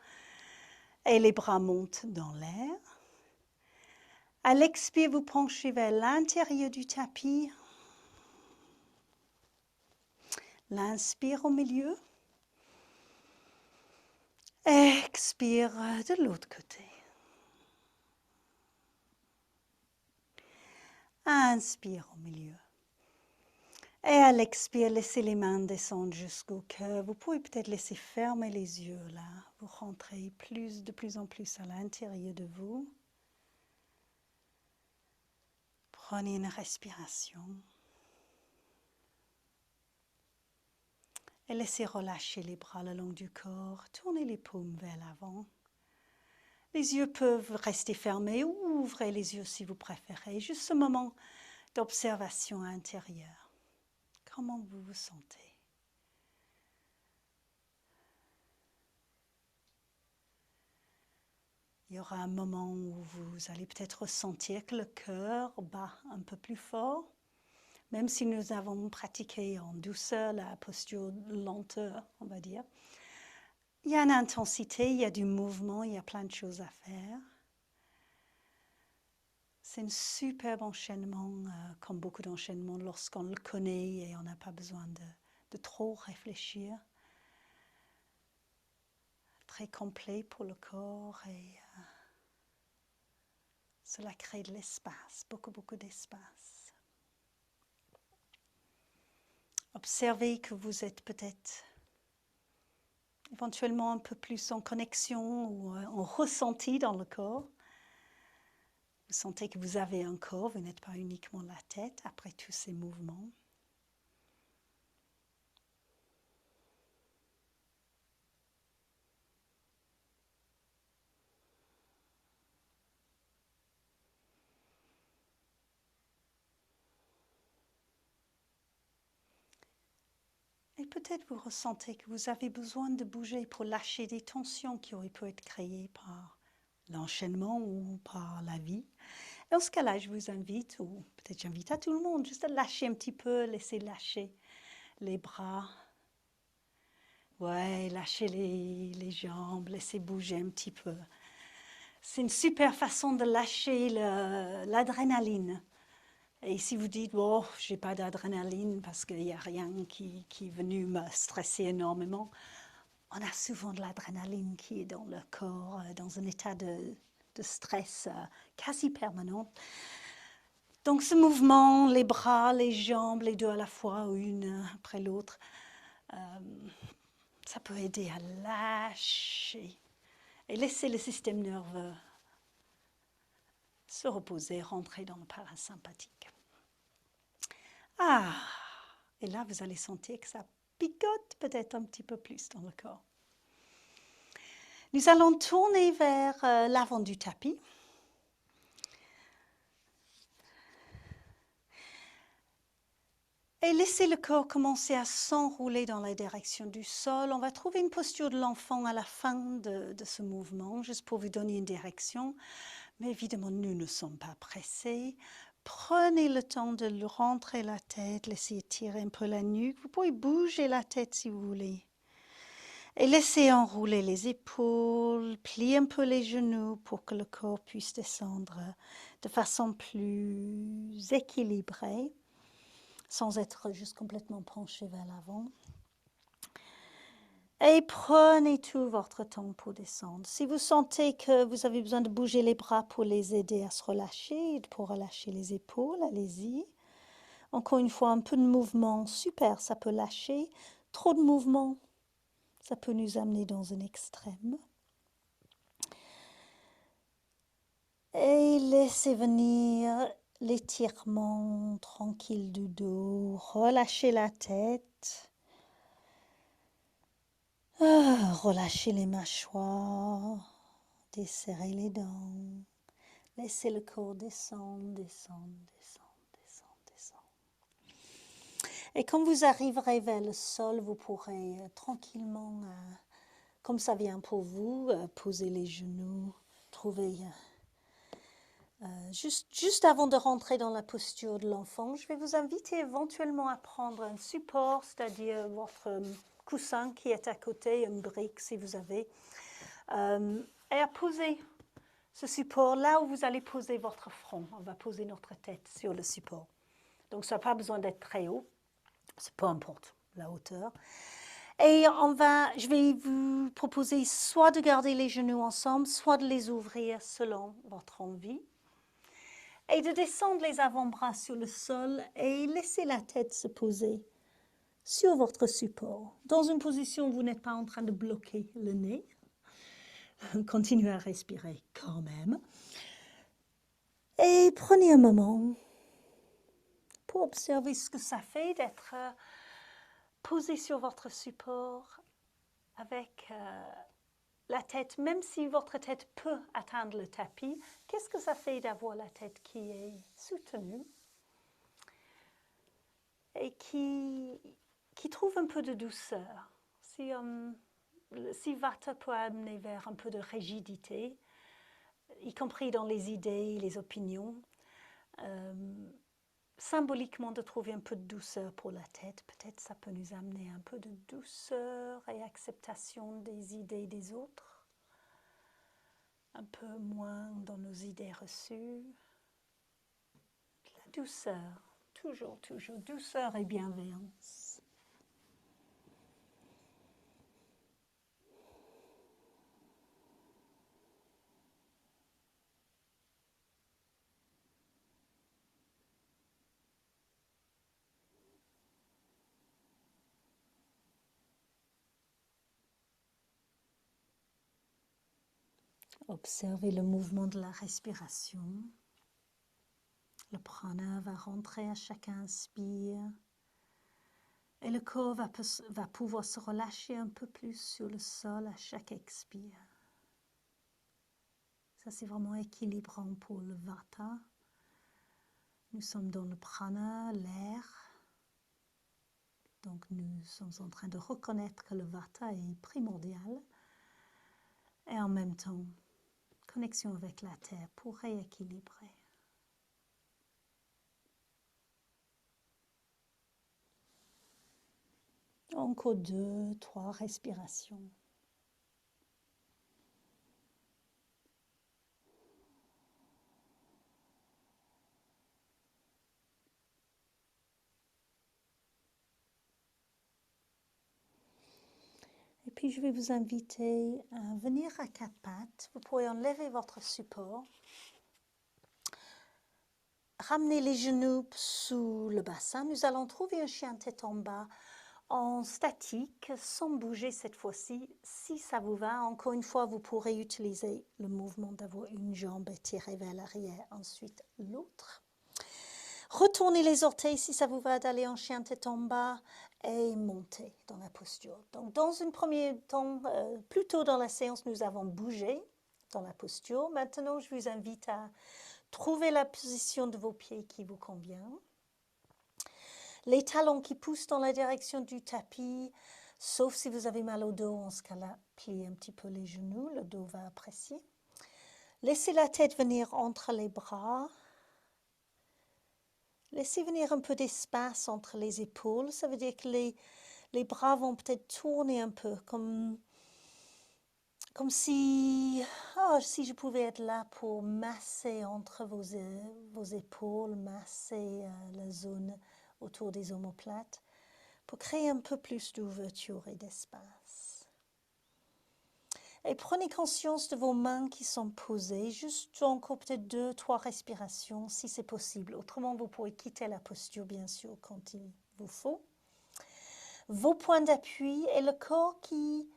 Et les bras montent dans l'air. À l'expire, vous penchez vers l'intérieur du tapis. L'inspire au milieu. Expire de l'autre côté. Inspire au milieu. Et à l'expire, laissez les mains descendre jusqu'au cœur. Vous pouvez peut-être laisser fermer les yeux là. Vous rentrez de plus en plus à l'intérieur de vous. Prenez une respiration. Et laissez relâcher les bras le long du corps. Tournez les paumes vers l'avant. Les yeux peuvent rester fermés ou ouvrez les yeux si vous préférez. Juste ce moment d'observation intérieure. Comment vous vous sentez? Il y aura un moment où vous allez peut-être ressentir que le cœur bat un peu plus fort. Même si nous avons pratiqué en douceur la posture lenteur, on va dire. Il y a une intensité, il y a du mouvement, il y a plein de choses à faire. C'est un superbe enchaînement, comme beaucoup d'enchaînements, lorsqu'on le connaît et on n'a pas besoin de trop réfléchir. Très complet pour le corps et cela crée de l'espace, beaucoup d'espace. Observez que vous êtes peut-être éventuellement un peu plus en connexion ou en ressenti dans le corps. Vous sentez que vous avez un corps, vous n'êtes pas uniquement la tête après tous ces mouvements. Et peut-être vous ressentez que vous avez besoin de bouger pour lâcher des tensions qui auraient pu être créées par l'enchaînement ou par la vie. Dans ce cas-là, je vous invite, ou peut-être j'invite à tout le monde, juste à lâcher un petit peu, laisser lâcher les bras. Ouais, lâchez les jambes, laissez bouger un petit peu. C'est une super façon de lâcher l'adrénaline. Et si vous dites, bon, je n'ai pas d'adrénaline parce qu'il n'y a rien qui est venu me stresser énormément, on a souvent de l'adrénaline qui est dans le corps, dans un état de stress quasi permanent. Donc ce mouvement, les bras, les jambes, les deux à la fois, ou une après l'autre, ça peut aider à lâcher et laisser le système nerveux se reposer, rentrer dans le parasympathique. Ah, et là vous allez sentir que ça picote peut-être un petit peu plus dans le corps. Nous allons tourner vers l'avant du tapis. Et laissez le corps commencer à s'enrouler dans la direction du sol. On va trouver une posture de l'enfant à la fin de ce mouvement, juste pour vous donner une direction. Mais évidemment, nous ne sommes pas pressés. Prenez le temps de rentrer la tête, laissez étirer un peu la nuque. Vous pouvez bouger la tête si vous voulez. Et laissez enrouler les épaules, pliez un peu les genoux pour que le corps puisse descendre de façon plus équilibrée, sans être juste complètement penché vers l'avant. Et prenez tout votre temps pour descendre. Si vous sentez que vous avez besoin de bouger les bras pour les aider à se relâcher, pour relâcher les épaules, allez-y. Encore une fois, un peu de mouvement, super, ça peut lâcher. Trop de mouvement, ça peut nous amener dans un extrême. Et laissez venir l'étirement tranquille du dos, relâchez la tête. Relâchez les mâchoires, desserrez les dents, laissez le corps descendre, descendre, descendre, descendre, descendre. Et quand vous arriverez vers le sol, vous pourrez tranquillement, comme ça vient pour vous, poser les genoux, trouver... Juste avant de rentrer dans la posture de l'enfant, je vais vous inviter éventuellement à prendre un support, c'est-à-dire votre coussin qui est à côté, une brique si vous avez, et à poser ce support là où vous allez poser votre front. On va poser notre tête sur le support. Donc ça n'a pas besoin d'être très haut, peu importe. la hauteur. Et je vais vous proposer soit de garder les genoux ensemble, soit de les ouvrir selon votre envie. Et de descendre les avant-bras sur le sol et laisser la tête se poser sur votre support. Dans une position où vous n'êtes pas en train de bloquer le nez. Continuez à respirer quand même. Et prenez un moment pour observer ce que ça fait d'être posé sur votre support avec la tête, même si votre tête peut atteindre le tapis, qu'est-ce que ça fait d'avoir la tête qui est soutenue et qui trouve un peu de douceur. Si Vata peut amener vers un peu de rigidité, y compris dans les idées, les opinions, symboliquement de trouver un peu de douceur pour la tête, peut-être ça peut nous amener un peu de douceur et acceptation des idées des autres, un peu moins dans nos idées reçues. La douceur, toujours, douceur et bienveillance. Observez le mouvement de la respiration. Le prana va rentrer à chaque inspire et le corps va pouvoir se relâcher un peu plus sur le sol à chaque expire. Ça, c'est vraiment équilibrant pour le vata. Nous sommes dans le prana, l'air. Donc, nous sommes en train de reconnaître que le vata est primordial. Et en même temps, connexion avec la terre pour rééquilibrer. Encore 2, 3 respirations. Et puis, je vais vous inviter à venir à quatre pattes. Vous pourrez enlever votre support. Ramenez les genoux sous le bassin. Nous allons trouver un chien tête en bas en statique, sans bouger cette fois-ci. Si ça vous va, encore une fois, vous pourrez utiliser le mouvement d'avoir une jambe étirée vers l'arrière, ensuite l'autre. Retournez les orteils si ça vous va d'aller en chien tête en bas et montez dans la posture. Donc, dans un premier temps, plus tôt dans la séance, nous avons bougé dans la posture. Maintenant, je vous invite à trouver la position de vos pieds qui vous convient. Les talons qui poussent dans la direction du tapis, sauf si vous avez mal au dos, en ce cas-là, pliez un petit peu les genoux, le dos va apprécier. Laissez la tête venir entre les bras. Laissez venir un peu d'espace entre les épaules. Ça veut dire que les bras vont peut-être tourner un peu, comme si je pouvais être là pour masser entre vos épaules, masser la zone autour des omoplates, pour créer un peu plus d'ouverture et d'espace. Et prenez conscience de vos mains qui sont posées, juste encore peut-être 2, 3 respirations si c'est possible. Autrement, vous pourrez quitter la posture, bien sûr, quand il vous faut. Vos points d'appui et le corps qui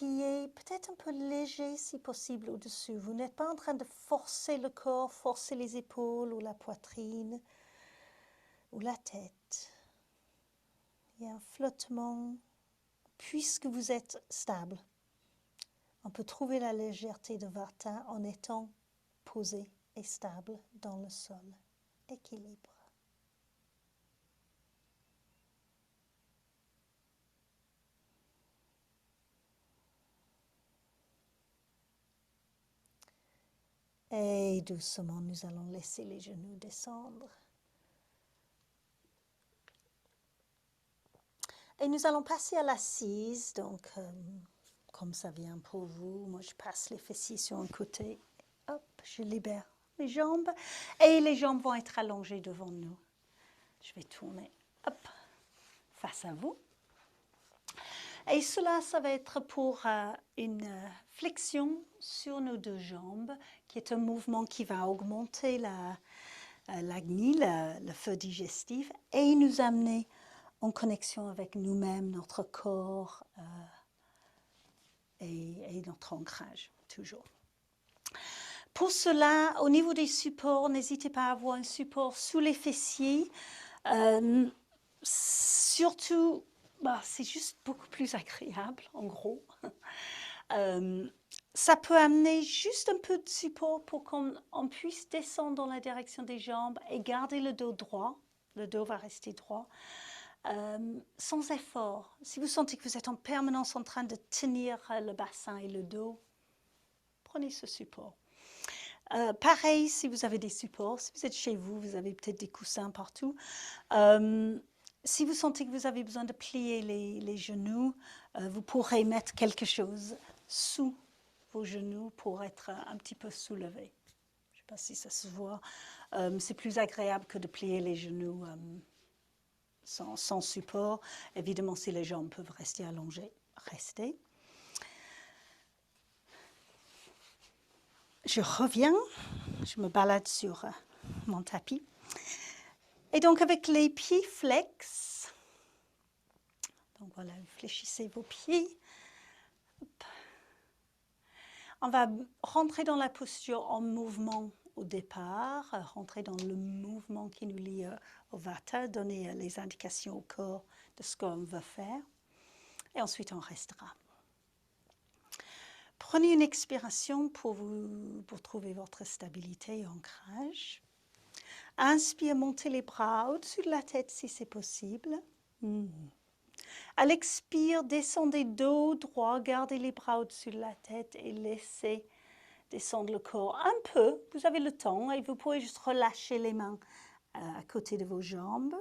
est peut-être un peu léger si possible au-dessus. Vous n'êtes pas en train de forcer le corps, forcer les épaules ou la poitrine ou la tête. Il y a un flottement puisque vous êtes stable. On peut trouver la légèreté de Vata en étant posé et stable dans le sol. Équilibre. Et doucement, nous allons laisser les genoux descendre. Et nous allons passer à l'assise. Donc, comme ça vient pour vous, moi je passe les fessiers sur un côté. Hop, je libère les jambes. Et les jambes vont être allongées devant nous. Je vais tourner, hop, face à vous. Et cela, ça va être pour une flexion sur nos deux jambes, qui est un mouvement qui va augmenter l'agni, le feu digestif, et nous amener en connexion avec nous-mêmes, notre corps et notre ancrage, toujours. Pour cela, au niveau des supports, n'hésitez pas à avoir un support sous les fessiers. Surtout, c'est juste beaucoup plus agréable, en gros. Ça peut amener juste un peu de support pour qu'on puisse descendre dans la direction des jambes et garder le dos droit. Le dos va rester droit. Sans effort. Si vous sentez que vous êtes en permanence en train de tenir le bassin et le dos, prenez ce support. Pareil, si vous avez des supports, si vous êtes chez vous, vous avez peut-être des coussins partout. Si vous sentez que vous avez besoin de plier les genoux, vous pourrez mettre quelque chose sous vos genoux pour être un petit peu soulevé. Je ne sais pas si ça se voit. C'est plus agréable que de plier les genoux sans support. Évidemment, si les jambes peuvent rester allongées, restez. Je reviens, je me balade sur mon tapis. Et donc, avec les pieds flex, donc voilà, fléchissez vos pieds. Hop. On va rentrer dans la posture en mouvement au départ, rentrer dans le mouvement qui nous lie au Vata, donner les indications au corps de ce qu'on veut faire. Et ensuite, on restera. Prenez une expiration pour trouver votre stabilité et ancrage. Inspire, montez les bras au-dessus de la tête si c'est possible. À l'expire, descendez dos droit, gardez les bras au-dessus de la tête et laissez descendre le corps un peu. Vous avez le temps et vous pouvez juste relâcher les mains à côté de vos jambes.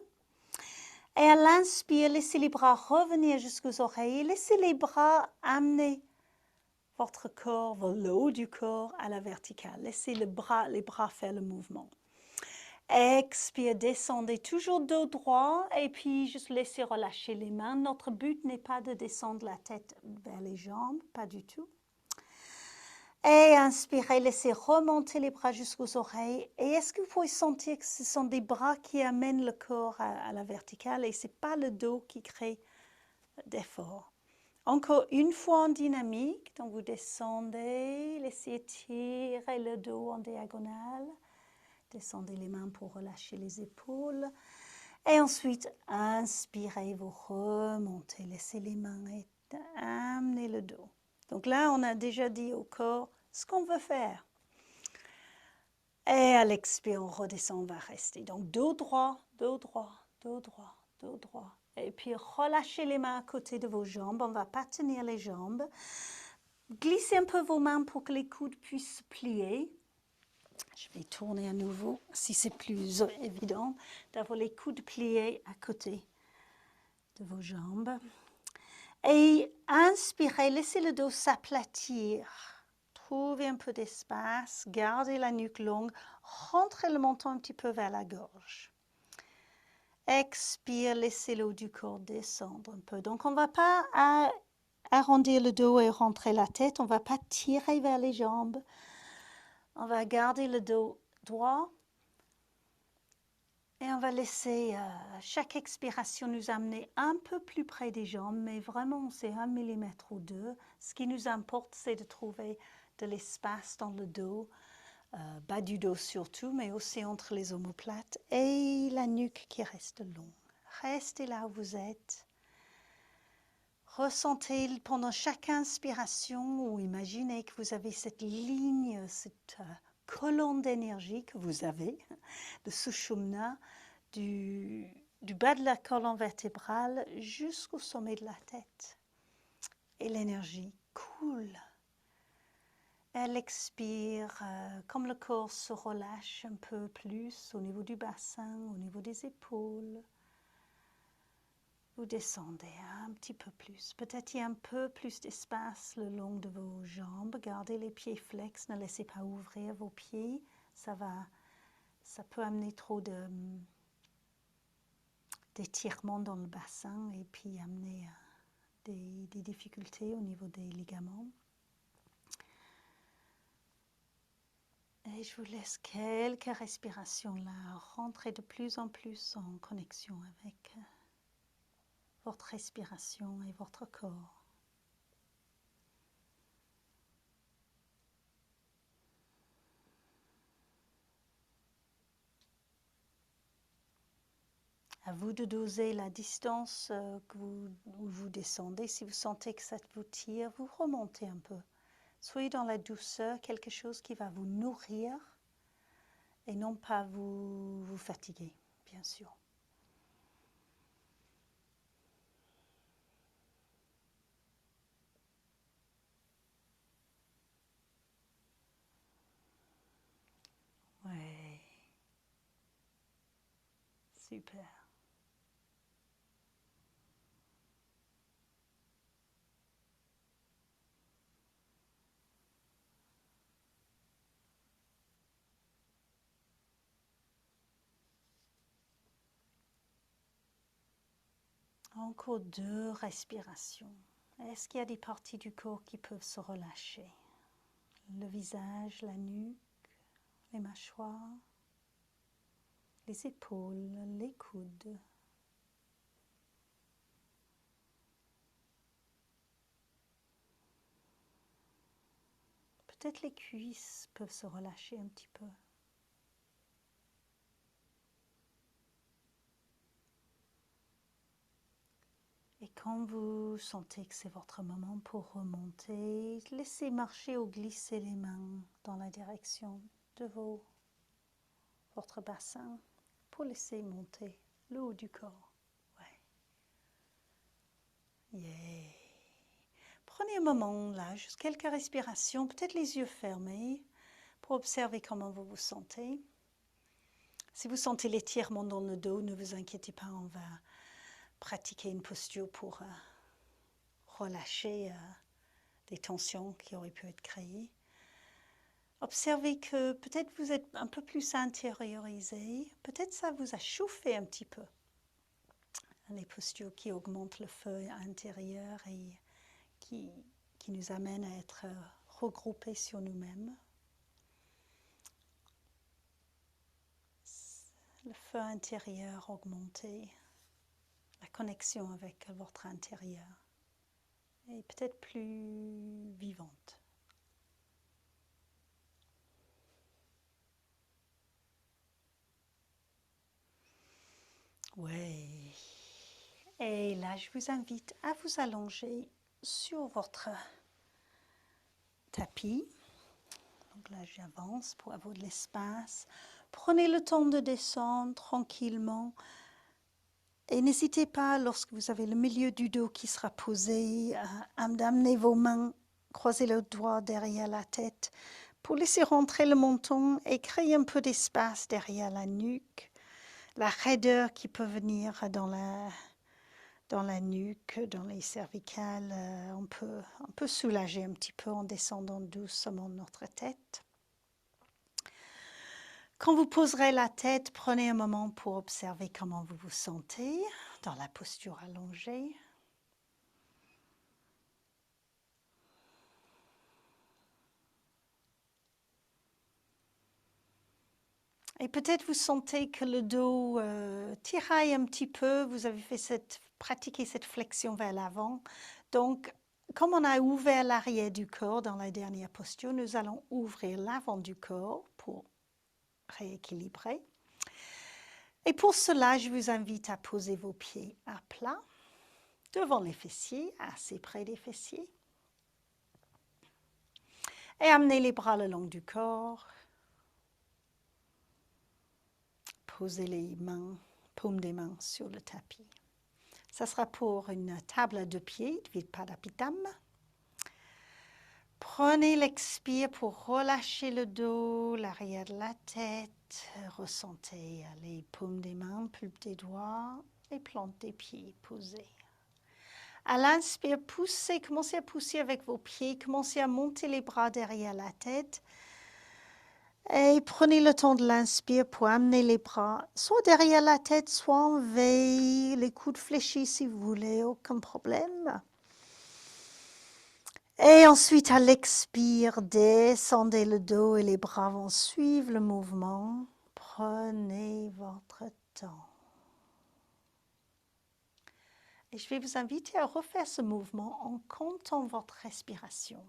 Et à l'inspire, laissez les bras revenir jusqu'aux oreilles. Laissez les bras amener votre corps, le haut du corps à la verticale. Laissez les bras faire le mouvement. Expire, descendez toujours dos droit et puis juste laissez relâcher les mains. Notre but n'est pas de descendre la tête vers les jambes, pas du tout. Et inspirez, laissez remonter les bras jusqu'aux oreilles. Et est-ce que vous pouvez sentir que ce sont des bras qui amènent le corps à la verticale et ce n'est pas le dos qui crée d'effort. Encore une fois en dynamique, donc vous descendez, laissez étirer le dos en diagonale. Descendez les mains pour relâcher les épaules. Et ensuite, inspirez, vous remontez, laissez les mains et amenez le dos. Donc là, on a déjà dit au corps ce qu'on veut faire. Et à l'expire, on redescend, on va rester. Donc dos droit, dos droit, dos droit, dos droit. Et puis relâchez les mains à côté de vos jambes. On ne va pas tenir les jambes. Glissez un peu vos mains pour que les coudes puissent se plier. Je vais tourner à nouveau, si c'est plus évident, d'avoir les coudes pliés à côté de vos jambes. Et inspirez, laissez le dos s'aplatir. Trouvez un peu d'espace, gardez la nuque longue, rentrez le menton un petit peu vers la gorge. Expire, laissez le haut du corps descendre un peu. Donc, on ne va pas arrondir le dos et rentrer la tête, on ne va pas tirer vers les jambes. On va garder le dos droit et on va laisser chaque expiration nous amener un peu plus près des jambes, mais vraiment c'est 1 millimètre ou 2. Ce qui nous importe, c'est de trouver de l'espace dans le dos, bas du dos surtout, mais aussi entre les omoplates et la nuque qui reste longue. Restez là où vous êtes. Ressentez pendant chaque inspiration ou imaginez que vous avez cette ligne, cette colonne d'énergie que vous avez, de Sushumna, du bas de la colonne vertébrale jusqu'au sommet de la tête. Et l'énergie coule. Elle expire, comme le corps se relâche un peu plus au niveau du bassin, au niveau des épaules. Vous descendez un petit peu plus. Peut-être il y a un peu plus d'espace le long de vos jambes. Gardez les pieds flex, ne laissez pas ouvrir vos pieds. Ça peut amener trop d'étirement dans le bassin et puis amener des difficultés au niveau des ligaments. Et je vous laisse quelques respirations là, rentrer de plus en plus en connexion avec votre respiration et votre corps. À vous de doser la distance où vous descendez. Si vous sentez que ça vous tire, vous remontez un peu. Soyez dans la douceur, quelque chose qui va vous nourrir et non pas vous fatiguer, bien sûr. Ouais. Super. Encore 2 respirations. Est-ce qu'il y a des parties du corps qui peuvent se relâcher? Le visage, la nuque, les mâchoires, les épaules, les coudes. Peut-être les cuisses peuvent se relâcher un petit peu. Et quand vous sentez que c'est votre moment pour remonter, laissez marcher ou glisser les mains dans la direction de votre bassin pour laisser monter le haut du corps. Ouais. Yeah. Prenez un moment là, juste quelques respirations, peut-être les yeux fermés, pour observer comment vous vous sentez. Si vous sentez l'étirement dans le dos, ne vous inquiétez pas, on va pratiquer une posture pour relâcher des tensions qui auraient pu être créées. Observez que peut-être vous êtes un peu plus intériorisé, peut-être ça vous a chauffé un petit peu. Les postures qui augmentent le feu intérieur et qui nous amènent à être regroupés sur nous-mêmes. Le feu intérieur augmenté, la connexion avec votre intérieur est peut-être plus vivante. Oui. Et là, je vous invite à vous allonger sur votre tapis. Donc là, j'avance pour avoir de l'espace. Prenez le temps de descendre tranquillement. Et n'hésitez pas, lorsque vous avez le milieu du dos qui sera posé, à amener vos mains, croiser le doigt derrière la tête pour laisser rentrer le menton et créer un peu d'espace derrière la nuque. La raideur qui peut venir dans la nuque, dans les cervicales, on peut soulager un petit peu en descendant doucement notre tête. Quand vous poserez la tête, prenez un moment pour observer comment vous vous sentez dans la posture allongée. Et peut-être vous sentez que le dos tiraille un petit peu, vous avez pratiqué cette flexion vers l'avant. Donc, comme on a ouvert l'arrière du corps dans la dernière posture, nous allons ouvrir l'avant du corps pour rééquilibrer. Et pour cela, je vous invite à poser vos pieds à plat, devant les fessiers, assez près des fessiers. Et amenez les bras le long du corps. Posez les mains, paumes des mains sur le tapis. Ça sera pour une table à 2 pieds, Dvipadapittam. Prenez l'expire pour relâcher le dos, l'arrière de la tête. Ressentez les paumes des mains, pulpe des doigts et plante des pieds posés. À l'inspire, poussez, commencez à pousser avec vos pieds, commencez à monter les bras derrière la tête. Et prenez le temps de l'inspire pour amener les bras soit derrière la tête, soit en V, les coudes fléchis si vous voulez, aucun problème. Et ensuite, à l'expire, descendez le dos et les bras vont suivre le mouvement. Prenez votre temps. Et je vais vous inviter à refaire ce mouvement en comptant votre respiration.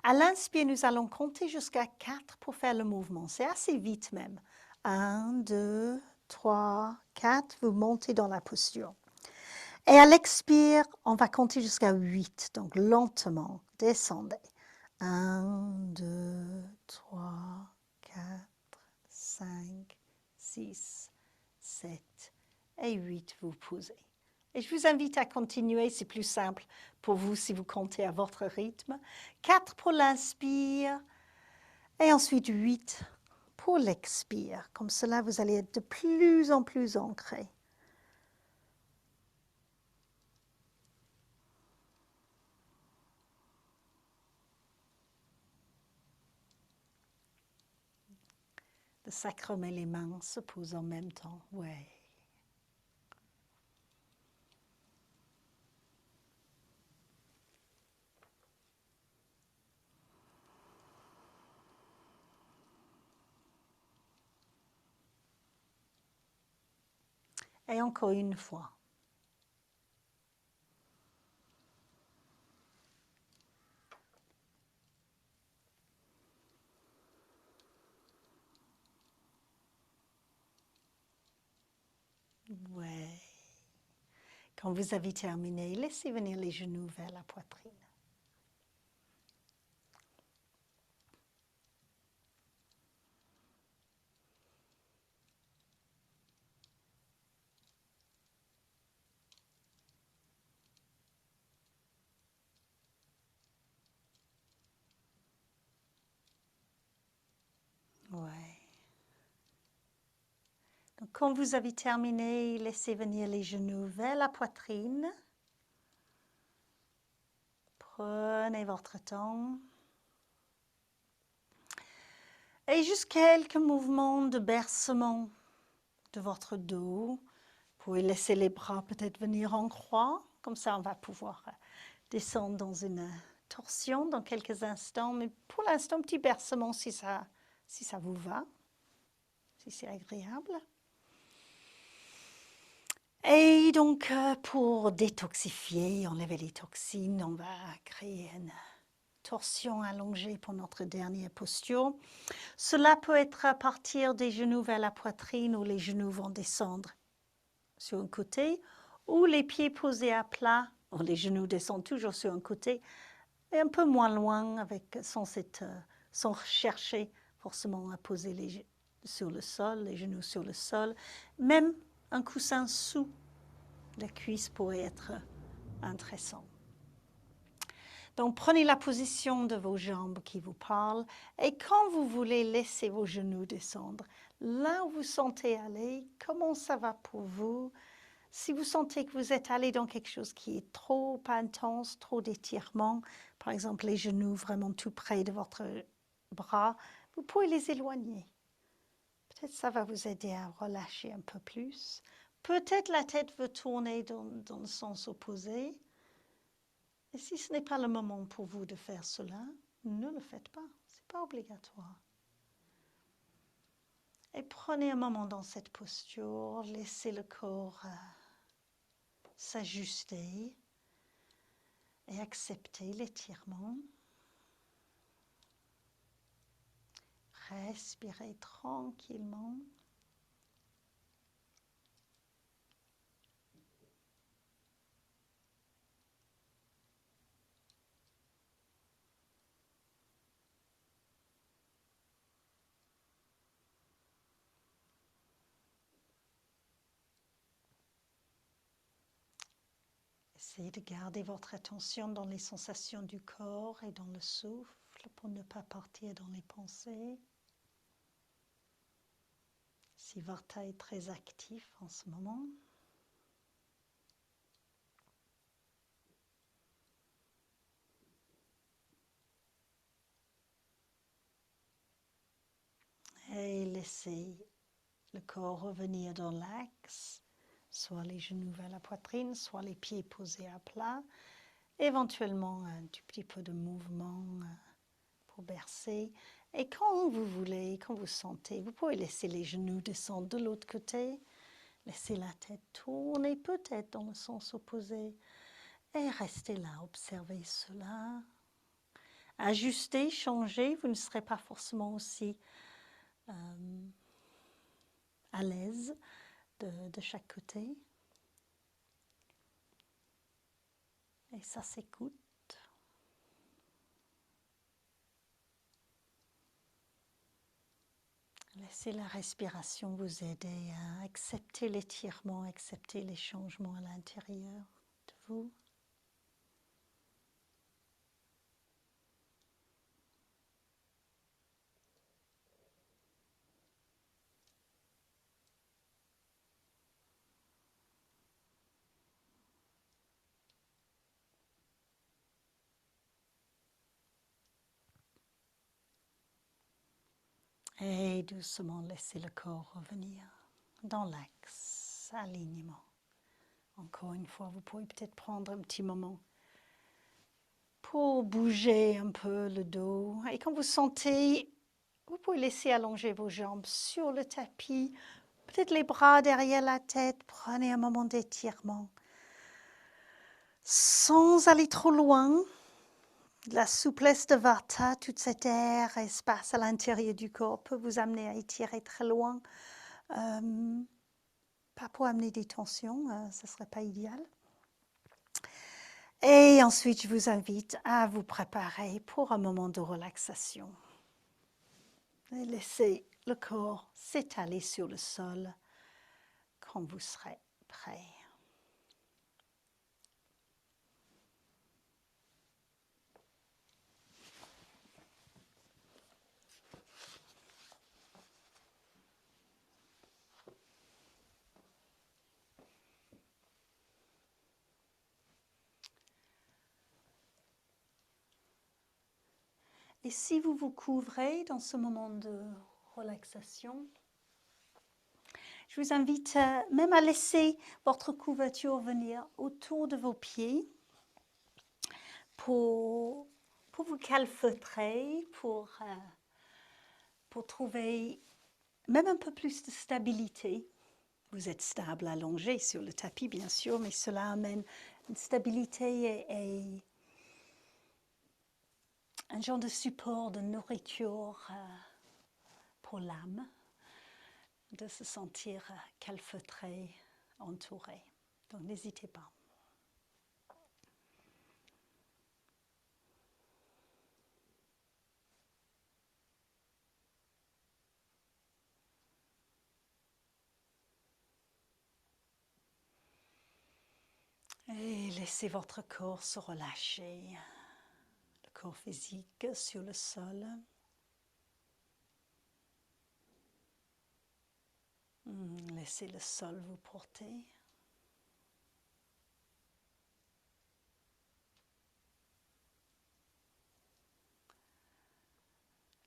À l'inspire, nous allons compter jusqu'à 4 pour faire le mouvement. C'est assez vite même. 1, 2, 3, 4. Vous montez dans la posture. Et à l'expire, on va compter jusqu'à 8. Donc lentement, descendez. 1, 2, 3, 4, 5, 6, 7 et 8. Vous posez. Et je vous invite à continuer, c'est plus simple pour vous si vous comptez à votre rythme. 4 pour l'inspire et ensuite 8 pour l'expire. Comme cela, vous allez être de plus en plus ancré. Le sacrum et les mains se posent en même temps. Ouais. Et encore une fois. Ouais. Quand vous avez terminé, laissez venir les genoux vers la poitrine. Ouais. Donc, quand vous avez terminé, laissez venir les genoux vers la poitrine. Prenez votre temps. Et juste quelques mouvements de bercement de votre dos. Vous pouvez laisser les bras peut-être venir en croix. Comme ça, on va pouvoir descendre dans une torsion dans quelques instants. Mais pour l'instant, petit bercement si ça vous va, si c'est agréable. Et donc, pour détoxifier, enlever les toxines, on va créer une torsion allongée pour notre dernière posture. Cela peut être à partir des genoux vers la poitrine où les genoux vont descendre sur un côté ou les pieds posés à plat, où les genoux descendent toujours sur un côté et un peu moins loin sans chercher forcément à poser sur le sol, les genoux sur le sol. Même un coussin sous la cuisse pourrait être intéressant. Donc, prenez la position de vos jambes qui vous parlent et quand vous voulez laisser vos genoux descendre, là où vous sentez aller, comment ça va pour vous? Si vous sentez que vous êtes allé dans quelque chose qui est trop intense, trop d'étirement, par exemple les genoux vraiment tout près de votre bras, vous pouvez les éloigner. Peut-être ça va vous aider à relâcher un peu plus. Peut-être la tête veut tourner dans le sens opposé. Et si ce n'est pas le moment pour vous de faire cela, ne le faites pas. Ce n'est pas obligatoire. Et prenez un moment dans cette posture, laissez le corps s'ajuster et accepter l'étirement. Respirez tranquillement. Essayez de garder votre attention dans les sensations du corps et dans le souffle pour ne pas partir dans les pensées. Si Vata est très actif en ce moment. Et laissez le corps revenir dans l'axe, soit les genoux vers la poitrine, soit les pieds posés à plat. éventuellement un tout petit peu de mouvement pour bercer. Et quand vous voulez, quand vous sentez, vous pouvez laisser les genoux descendre de l'autre côté, laisser la tête tourner peut-être dans le sens opposé et rester là, observez cela. Ajustez, changez, vous ne serez pas forcément aussi à l'aise de chaque côté. Et ça s'écoute. Laissez la respiration vous aider à accepter l'étirement, accepter les changements à l'intérieur de vous. Et doucement laissez le corps revenir dans l'axe, alignement. Encore une fois, vous pouvez peut-être prendre un petit moment pour bouger un peu le dos. Et quand vous sentez, vous pouvez laisser allonger vos jambes sur le tapis, peut-être les bras derrière la tête. Prenez un moment d'étirement sans aller trop loin. La souplesse de Vata, tout cet air, espace à l'intérieur du corps peut vous amener à étirer très loin. Pas pour amener des tensions, ce ne serait pas idéal. Et ensuite, je vous invite à vous préparer pour un moment de relaxation. Et laissez le corps s'étaler sur le sol quand vous serez prêt. Et si vous vous couvrez dans ce moment de relaxation, je vous invite même à laisser votre couverture venir autour de vos pieds pour vous calfeutrer, pour trouver même un peu plus de stabilité. Vous êtes stable allongé sur le tapis, bien sûr, mais cela amène une stabilité et un genre de support, de nourriture pour l'âme, de se sentir calfeutré, entouré. Donc n'hésitez pas. Et laissez votre corps se relâcher, le corps physique sur le sol. Laissez le sol vous porter.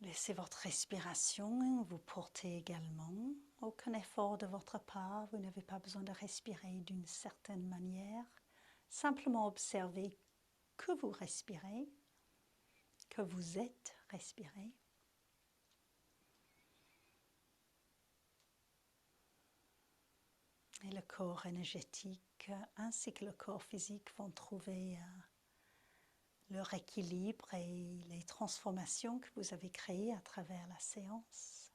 Laissez votre respiration vous porter également. Aucun effort de votre part, vous n'avez pas besoin de respirer d'une certaine manière. Simplement observez que vous respirez, que vous êtes respiré. Et le corps énergétique ainsi que le corps physique vont trouver leur équilibre et les transformations que vous avez créées à travers la séance.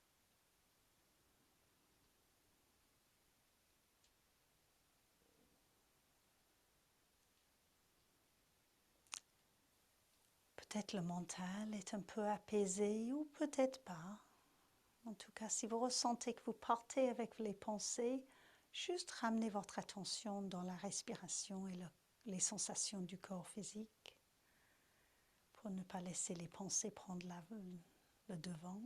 Peut-être le mental est un peu apaisé ou peut-être pas. En tout cas, si vous ressentez que vous partez avec les pensées, juste ramenez votre attention dans la respiration et les sensations du corps physique pour ne pas laisser les pensées prendre le devant.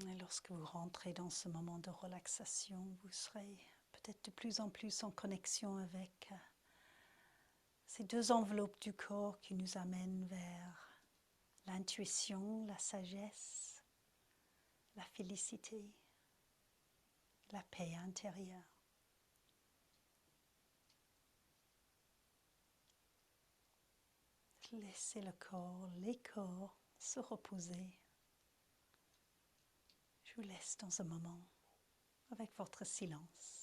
Et lorsque vous rentrez dans ce moment de relaxation, vous serez peut-être de plus en plus en connexion avec Ces deux enveloppes du corps qui nous amènent vers l'intuition, la sagesse, la félicité, la paix intérieure. Laissez le corps, les corps se reposer. Je vous laisse dans un moment avec votre silence.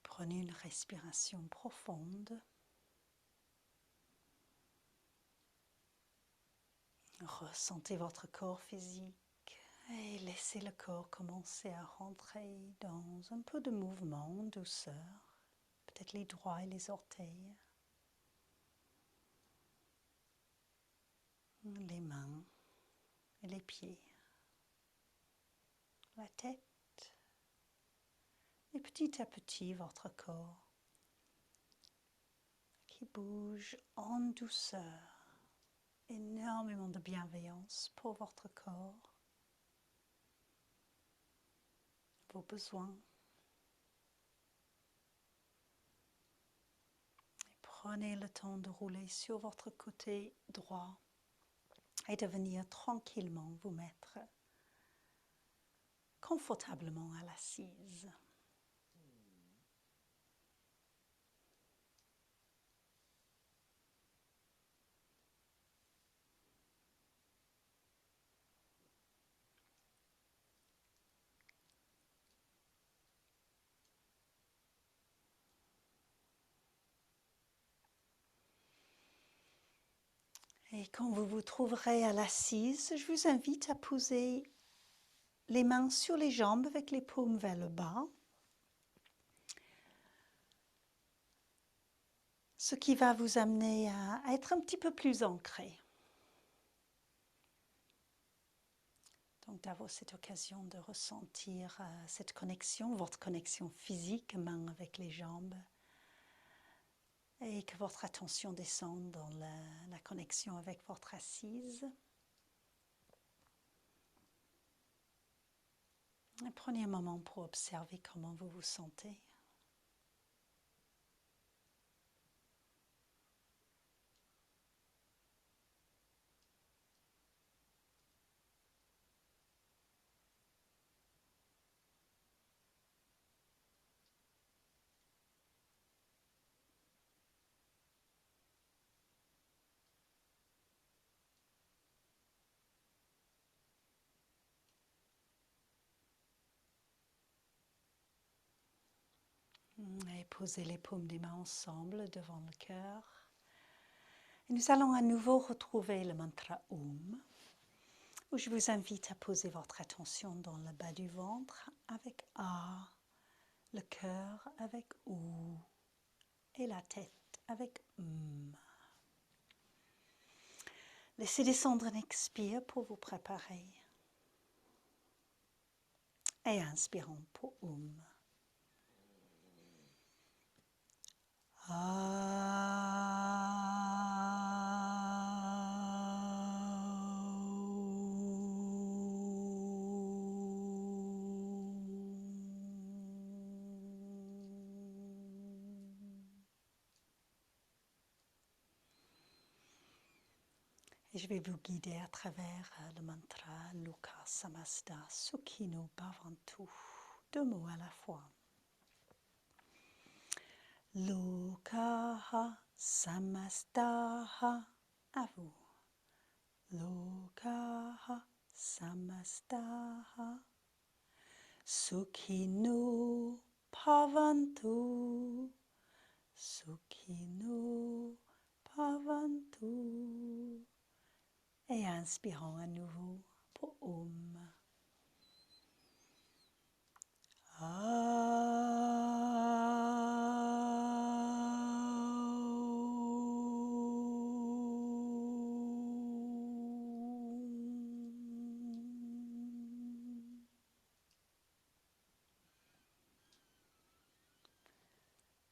Prenez une respiration profonde. Ressentez votre corps physique et laissez le corps commencer à rentrer dans un peu de mouvement, douceur. Peut-être les doigts et les orteils, les mains et les pieds, la tête et petit à petit votre corps qui bouge en douceur. Énormément de bienveillance pour votre corps, vos besoins. Et prenez le temps de rouler sur votre côté droit et de venir tranquillement vous mettre confortablement à l'assise. Et quand vous vous trouverez à l'assise, je vous invite à poser les mains sur les jambes avec les paumes vers le bas. Ce qui va vous amener à être un petit peu plus ancré. Donc d'avoir cette occasion de ressentir cette connexion, votre connexion physique, main avec les jambes, et que votre attention descende dans la connexion avec votre assise. Et prenez un moment pour observer comment vous vous sentez. Et posez les paumes des mains ensemble devant le cœur. Et nous allons à nouveau retrouver le mantra Om, où je vous invite à poser votre attention dans le bas du ventre avec A, le cœur avec OU et la tête avec M. Laissez descendre un expire pour vous préparer. Et inspirons pour Om. Et je vais vous guider à travers le mantra Loka Samasta Sukhino Bhavantu. 2 mots à la fois. Lokaha Samastaha, à vous. Lokaha Samastaha Sukhino Bhavantu. Sukhino Bhavantu. Et inspirons à nouveau pour Om.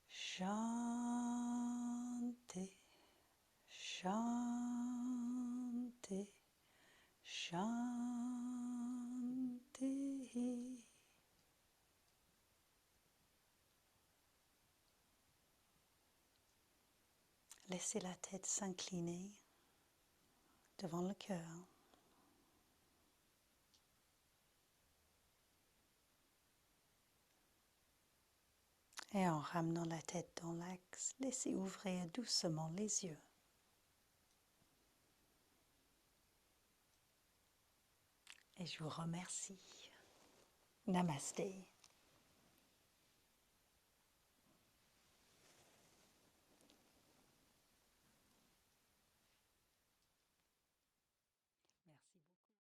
Shanti, Shanti, Shanti. Laissez la tête s'incliner devant le cœur. Et en ramenant la tête dans l'axe, laissez ouvrir doucement les yeux. Et je vous remercie. Namasté.